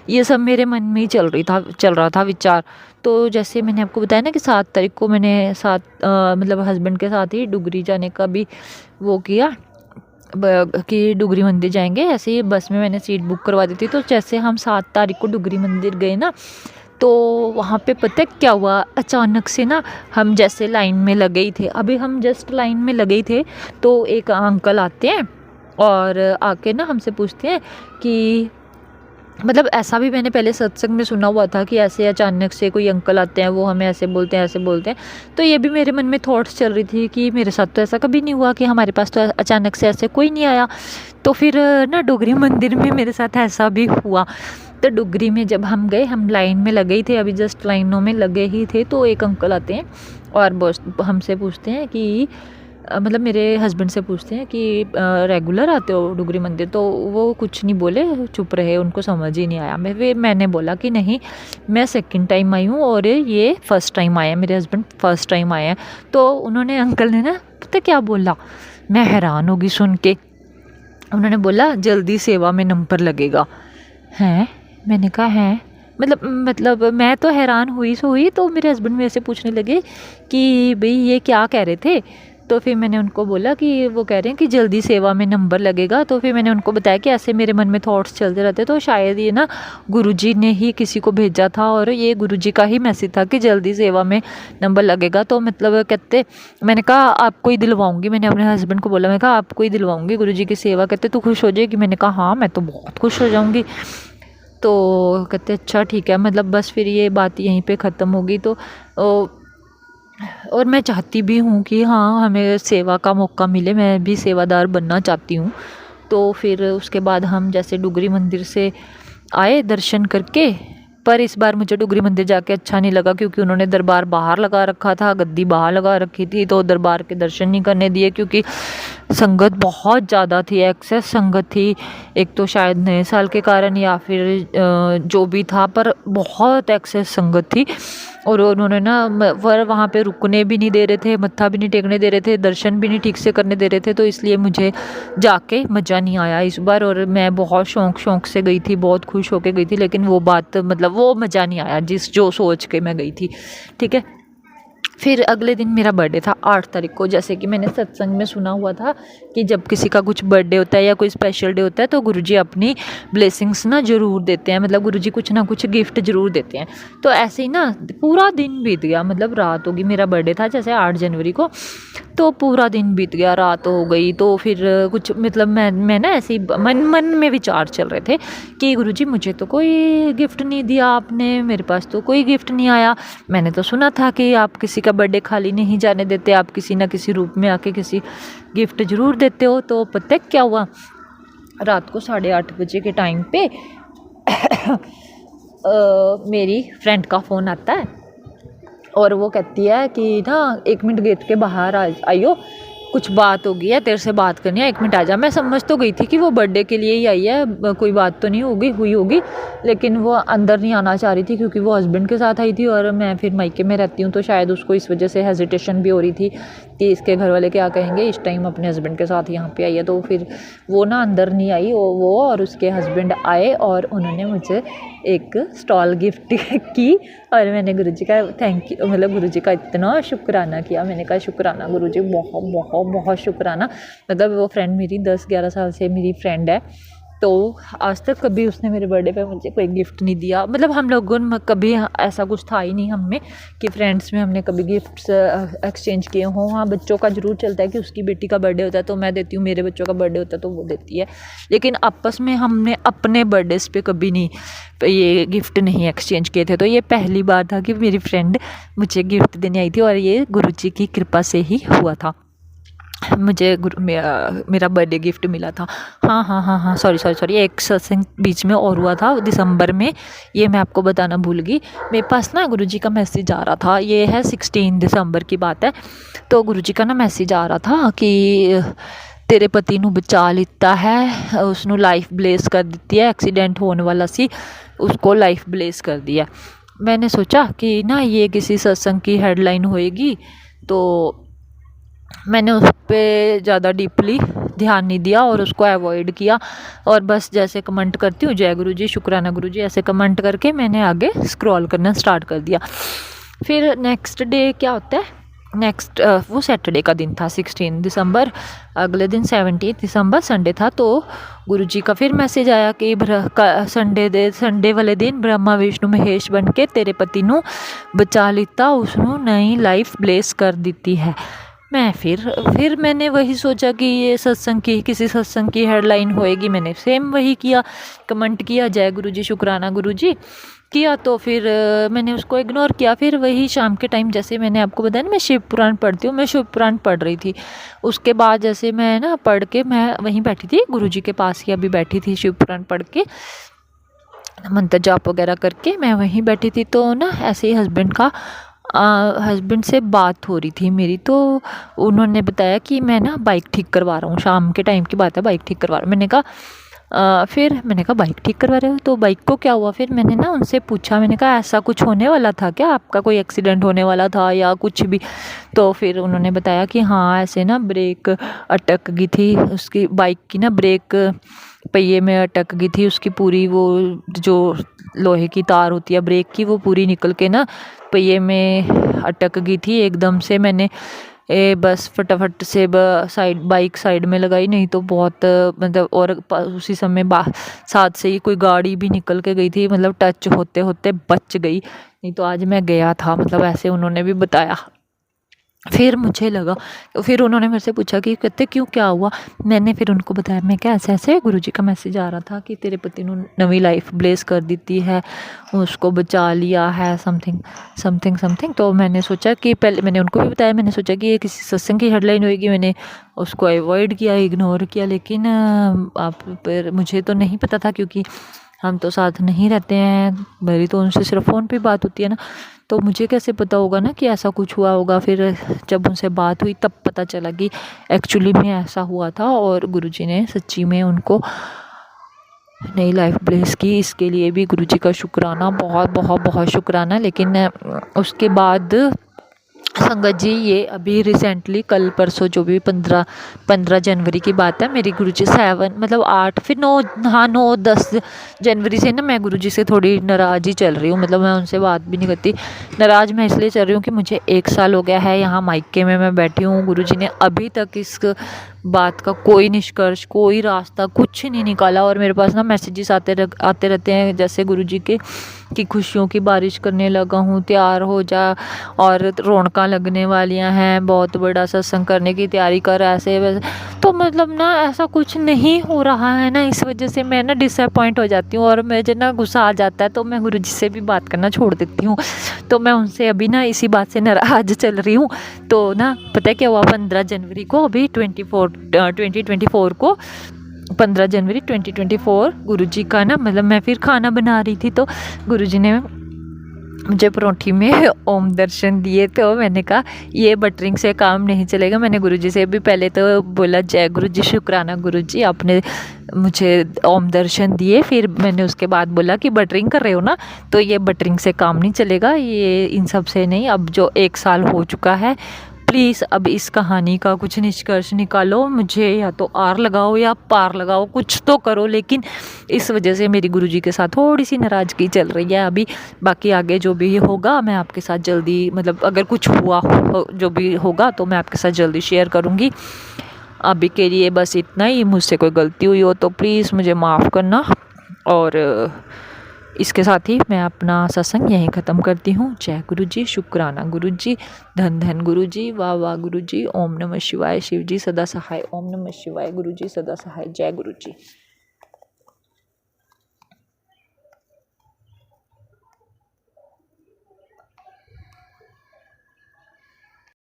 ये सब मेरे मन में ही चल रहा था विचार। तो जैसे मैंने आपको बताया ना कि 7 तारीख को मैंने मतलब हस्बैंड के साथ ही डुगरी जाने का भी वो किया कि डुगरी मंदिर जाएंगे। ऐसे ही बस में मैंने सीट बुक करवा दी थी। तो जैसे हम 7 तारीख को डुगरी मंदिर गए ना, तो वहाँ पे पता है क्या हुआ, अचानक से ना हम जैसे लाइन में लगे ही थे, अभी हम जस्ट लाइन में लगे ही थे, तो एक अंकल आते हैं और आके ना हमसे पूछते हैं कि मतलब ऐसा भी मैंने पहले सत्संग में सुना हुआ था कि ऐसे अचानक से कोई अंकल आते हैं, वो हमें ऐसे बोलते हैं। तो ये भी मेरे मन में थॉट्स चल रही थी कि मेरे साथ तो ऐसा कभी नहीं हुआ कि हमारे पास तो अचानक से ऐसे कोई नहीं आया। तो फिर ना डुगरी मंदिर में मेरे साथ ऐसा भी हुआ। तो डुगरी में जब हम गए, हम लाइन में लगे ही थे, अभी जस्ट लाइनों में लगे ही थे, तो एक अंकल आते हैं और हमसे पूछते हैं कि मतलब मेरे हस्बैंड से पूछते हैं कि रेगुलर आते हो डुगरी मंदिर। तो वो कुछ नहीं बोले, चुप रहे, उनको समझ ही नहीं आया। मैंने बोला कि नहीं, मैं सेकंड टाइम आई हूँ और ये फर्स्ट टाइम आए हैं, मेरे हस्बैंड फर्स्ट टाइम आए हैं। तो उन्होंने, अंकल ने ना पता क्या बोला, मैं हैरान होगी सुन के। उन्होंने बोला जल्दी सेवा में नंबर लगेगा। हैं, मैंने कहा हैं, मतलब मैं तो हैरान हुई तो मेरे हस्बैंड मेरे से पूछने लगे कि भाई ये क्या कह रहे थे। तो फिर मैंने उनको बोला कि वो कह रहे हैं कि जल्दी सेवा में नंबर लगेगा। तो फिर मैंने उनको बताया कि ऐसे मेरे मन में थॉट्स चलते रहते, तो शायद ये ना गुरुजी ने ही किसी को भेजा था और ये गुरुजी का ही मैसेज था कि जल्दी सेवा में नंबर लगेगा। तो मतलब कहते, मैंने कहा आपको ही दिलवाऊंगी, मैंने अपने हस्बैंड को बोला, मैं कहा आपको ही दिलवाऊंगी गुरुजी की सेवा। कहते तू खुश हो जाएगी? मैंने कहा हाँ मैं तो बहुत खुश हो जाऊँगी। तो कहते अच्छा ठीक है, मतलब बस फिर ये बात यहीं पे ख़त्म होगी। तो और मैं चाहती भी हूँ कि हाँ हमें सेवा का मौका मिले, मैं भी सेवादार बनना चाहती हूँ। तो फिर उसके बाद हम जैसे डुगरी मंदिर से आए दर्शन करके, पर इस बार मुझे डुगरी मंदिर जाके अच्छा नहीं लगा क्योंकि उन्होंने दरबार बाहर लगा रखा था, गद्दी बाहर लगा रखी थी, तो दरबार के दर्शन नहीं करने दिए क्योंकि संगत बहुत ज़्यादा थी, एक्सेस संगत थी। एक तो शायद नए साल के कारण या फिर जो भी था, पर बहुत एक्सेस संगत थी। और उन्होंने ना वहाँ पे रुकने भी नहीं दे रहे थे, मत्था भी नहीं टेकने दे रहे थे, दर्शन भी नहीं ठीक से करने दे रहे थे। तो इसलिए मुझे जाके मज़ा नहीं आया इस बार। और मैं बहुत शौक़ से गई थी, बहुत खुश होके गई थी, लेकिन वो बात मतलब वो मज़ा नहीं आया जो सोच के मैं गई थी। ठीक है, फिर अगले दिन मेरा बर्थडे था 8 तारीख को। जैसे कि मैंने सत्संग में सुना हुआ था कि जब किसी का कुछ बर्थडे होता है या कोई स्पेशल डे होता है तो गुरुजी अपनी ब्लेसिंग्स ना ज़रूर देते हैं, मतलब गुरुजी कुछ ना कुछ गिफ्ट ज़रूर देते हैं। तो ऐसे ही ना पूरा दिन बीत गया, मतलब रात होगी, मेरा बर्थडे था जैसे 8 जनवरी को, तो पूरा दिन बीत गया, रात हो गई। तो फिर कुछ मतलब मैं ना ऐसे ही मन में विचार चल रहे थे कि गुरुजी मुझे तो कोई गिफ्ट नहीं दिया आपने, मेरे पास तो कोई गिफ्ट नहीं आया। मैंने तो सुना था कि आप किसी का बर्थडे खाली नहीं जाने देते, आप किसी ना किसी रूप में आके किसी गिफ्ट ज़रूर देते हो। तो पता है क्या हुआ, रात को 8:30 बजे के टाइम पे मेरी फ्रेंड का फ़ोन आता है और वो कहती है कि ना 1 मिनट गेट के बाहर आइयो, कुछ बात हो गई है, तेरे से बात करनी है, 1 मिनट आ जा। मैं समझ तो गई थी कि वो बर्थडे के लिए ही आई है, कोई बात तो नहीं हुई होगी, लेकिन वो अंदर नहीं आना चाह रही थी क्योंकि वो हस्बैंड के साथ आई थी और मैं फिर मायके में रहती हूँ, तो शायद उसको इस वजह से हेजिटेशन भी हो रही थी कि इसके घर वाले क्या कहेंगे, इस टाइम अपने हस्बैंड के साथ यहाँ पे आई है। तो फिर वो ना अंदर नहीं आई, वो और उसके हस्बैंड आए और उन्होंने मुझे एक स्टॉल गिफ्ट की और मैंने गुरुजी का थैंक यू, मतलब गुरुजी का इतना शुक्राना किया। मैंने कहा शुक्राना गुरुजी, बहुत बहुत बहुत शुक्राना। मतलब वो फ्रेंड मेरी 10-11 साल से मेरी फ्रेंड है, तो आज तक कभी उसने मेरे बर्थडे पे मुझे कोई गिफ्ट नहीं दिया। मतलब हम लोगों में कभी ऐसा कुछ था ही नहीं हम में कि फ्रेंड्स में हमने कभी गिफ्ट्स एक्सचेंज किए हों। हाँ, बच्चों का ज़रूर चलता है कि उसकी बेटी का बर्थडे होता है तो मैं देती हूँ, मेरे बच्चों का बर्थडे होता है तो वो देती है, लेकिन आपस में हमने अपने बर्थडेज़ पे कभी नहीं ये गिफ्ट नहीं एक्सचेंज किए थे। तो ये पहली बार था कि मेरी फ्रेंड मुझे गिफ्ट देने आई थी और ये गुरुजी की कृपा से ही हुआ था, मुझे मेरा बर्थडे गिफ्ट मिला था। हाँ, सॉरी, एक सत्संग बीच में और हुआ था दिसंबर में, ये मैं आपको बताना भूल गई। मेरे पास ना गुरुजी का मैसेज आ रहा था, ये है 16 दिसंबर की बात है। तो गुरुजी का ना मैसेज आ रहा था कि तेरे पति नू बचा लिता है, उसनू लाइफ ब्लेस कर दी है, एक्सीडेंट होने वाला सी, उसको लाइफ ब्लेस कर दिया। मैंने सोचा कि ना ये किसी सत्संग की हेडलाइन होएगी, तो मैंने उस पर ज़्यादा डीपली ध्यान नहीं दिया और उसको अवॉइड किया और बस जैसे कमेंट करती हूँ जय गुरुजी, शुक्राना गुरुजी, ऐसे कमेंट करके मैंने आगे स्क्रॉल करना स्टार्ट कर दिया। फिर नेक्स्ट डे क्या होता है, वो सैटरडे का दिन था 16 दिसंबर, अगले दिन 17 दिसंबर संडे था। तो गुरुजी का फिर मैसेज आया कि संडे वाले दिन ब्रह्मा विष्णु महेश बन के तेरे पति नू बचा लिता, उसनू नई लाइफ ब्लेस कर दी है। मैं फिर मैंने वही सोचा कि ये किसी सत्संग की हेडलाइन होएगी, मैंने सेम वही किया, कमेंट किया जय गुरुजी, शुक्राना गुरुजी किया। तो फिर मैंने उसको इग्नोर किया। फिर वही शाम के टाइम, जैसे मैंने आपको बताया ना मैं शिव पुराण पढ़ती हूँ, मैं शिव पुराण पढ़ रही थी। उसके बाद जैसे मैं ना पढ़ के मैं वहीं बैठी थी, गुरुजी के पास ही अभी बैठी थी, शिव पुराण पढ़ के मंत्र जाप वगैरह करके मैं वहीं बैठी थी। तो ना ऐसे ही हस्बैंड से बात हो रही थी मेरी, तो उन्होंने बताया कि मैं ना बाइक ठीक करवा रहा हूँ, शाम के टाइम की बात है, बाइक ठीक करवा रहा हूँ। फिर मैंने कहा बाइक ठीक करवा रहे हो, तो बाइक को क्या हुआ? फिर मैंने ना उनसे पूछा, मैंने कहा ऐसा कुछ होने वाला था क्या, आपका कोई एक्सीडेंट होने वाला था या कुछ भी? तो फिर उन्होंने बताया कि हाँ ऐसे ना ब्रेक अटक गई थी, उसकी बाइक की ना ब्रेक पहिए में अटक गई थी, उसकी पूरी वो जो लोहे की तार होती है ब्रेक की वो पूरी निकल के ना पहिए में अटक गई थी। एकदम से मैंने बस फटाफट से साइड बाइक साइड में लगाई, नहीं तो बहुत मतलब और उसी समय साथ से ही कोई गाड़ी भी निकल के गई थी, मतलब टच होते होते बच गई, नहीं तो आज मैं गया था, मतलब ऐसे उन्होंने भी बताया। फिर मुझे लगा, फिर उन्होंने मेरे से पूछा कि कहते क्यों, क्या हुआ। मैंने फिर उनको बताया, मैं क्या ऐसे गुरुजी का मैसेज आ रहा था कि तेरे पति ने नवी लाइफ ब्लेस कर दी है, उसको बचा लिया है, समथिंग समथिंग समथिंग। तो मैंने सोचा कि पहले मैंने उनको भी बताया, मैंने सोचा कि ये किसी सत्संग की हेडलाइन होगी, मैंने उसको अवॉइड किया, इग्नोर किया। लेकिन आप पर मुझे तो नहीं पता था, क्योंकि हम तो साथ नहीं रहते हैं, मेरी तो उनसे सिर्फ फ़ोन पे बात होती है ना, तो मुझे कैसे पता होगा ना कि ऐसा कुछ हुआ होगा। फिर जब उनसे बात हुई तब पता चला कि एक्चुअली में ऐसा हुआ था, और गुरुजी ने सच्ची में उनको नई लाइफ ब्लेस की। इसके लिए भी गुरुजी का शुक्राना, बहुत बहुत बहुत शुक्राना। लेकिन उसके बाद संगत जी, ये अभी रिसेंटली कल परसों जो भी 15 जनवरी की बात है, मेरी गुरुजी 8 फिर 9 10 जनवरी से ना मैं गुरुजी से थोड़ी नाराज़ ही चल रही हूँ, मतलब मैं उनसे बात भी नहीं करती। नाराज़ मैं इसलिए चल रही हूँ कि मुझे 1 साल हो गया है यहाँ मायके में मैं बैठी हूँ, गुरुजी ने अभी तक इस बात का कोई निष्कर्ष, कोई रास्ता कुछ नहीं निकाला। और मेरे पास ना मैसेजेस आते रहते हैं, जैसे गुरुजी के कि खुशियों की बारिश करने लगा हूँ, तैयार हो जा, और रौनकां लगने वालियाँ हैं, बहुत बड़ा सत्संग करने की तैयारी कर, ऐसे वैसे। तो मतलब ना ऐसा कुछ नहीं हो रहा है ना, इस वजह से मैं ना डिसअपॉइंट हो जाती हूँ, और मुझे ना गुस्सा आ जाता है, तो मैं गुरुजी से भी बात करना छोड़ देती हूँ। तो मैं उनसे अभी ना इसी बात से नाराज़ चल रही हूँ। तो ना पता है क्या हुआ, 15 जनवरी को, अभी 2024 को 15 जनवरी 2024 गुरुजी का ना, मतलब मैं फिर खाना बना रही थी, तो गुरुजी ने मुझे परोठी में ओम दर्शन दिए। तो मैंने कहा ये बटरिंग से काम नहीं चलेगा। मैंने गुरुजी से भी पहले तो बोला, जय गुरुजी, शुक्राना गुरुजी, आपने मुझे ओम दर्शन दिए। फिर मैंने उसके बाद बोला कि बटरिंग कर रहे हो ना, तो ये बटरिंग से काम नहीं चलेगा, ये इन सब से नहीं। अब जो 1 साल हो चुका है, प्लीज़ अब इस कहानी का कुछ निष्कर्ष निकालो, मुझे या तो आर लगाओ या पार लगाओ, कुछ तो करो। लेकिन इस वजह से मेरी गुरुजी के साथ थोड़ी सी नाराज़गी चल रही है अभी। बाकी आगे जो भी होगा मैं आपके साथ जल्दी, मतलब अगर कुछ हुआ जो भी होगा तो मैं आपके साथ जल्दी शेयर करूँगी। अभी के लिए बस इतना ही। मुझसे कोई गलती हुई हो तो प्लीज़ मुझे माफ़ करना। और इसके साथ ही मैं अपना सत्संग यहीं ख़त्म करती हूँ। जय गुरुजी, शुक्राना गुरुजी, धन धन गुरुजी, वाह वाह गुरुजी, ओम नमः शिवाय, शिव जी सदा सहाय, ओम नमः शिवाय, गुरुजी सदा सहाय, जय गुरुजी।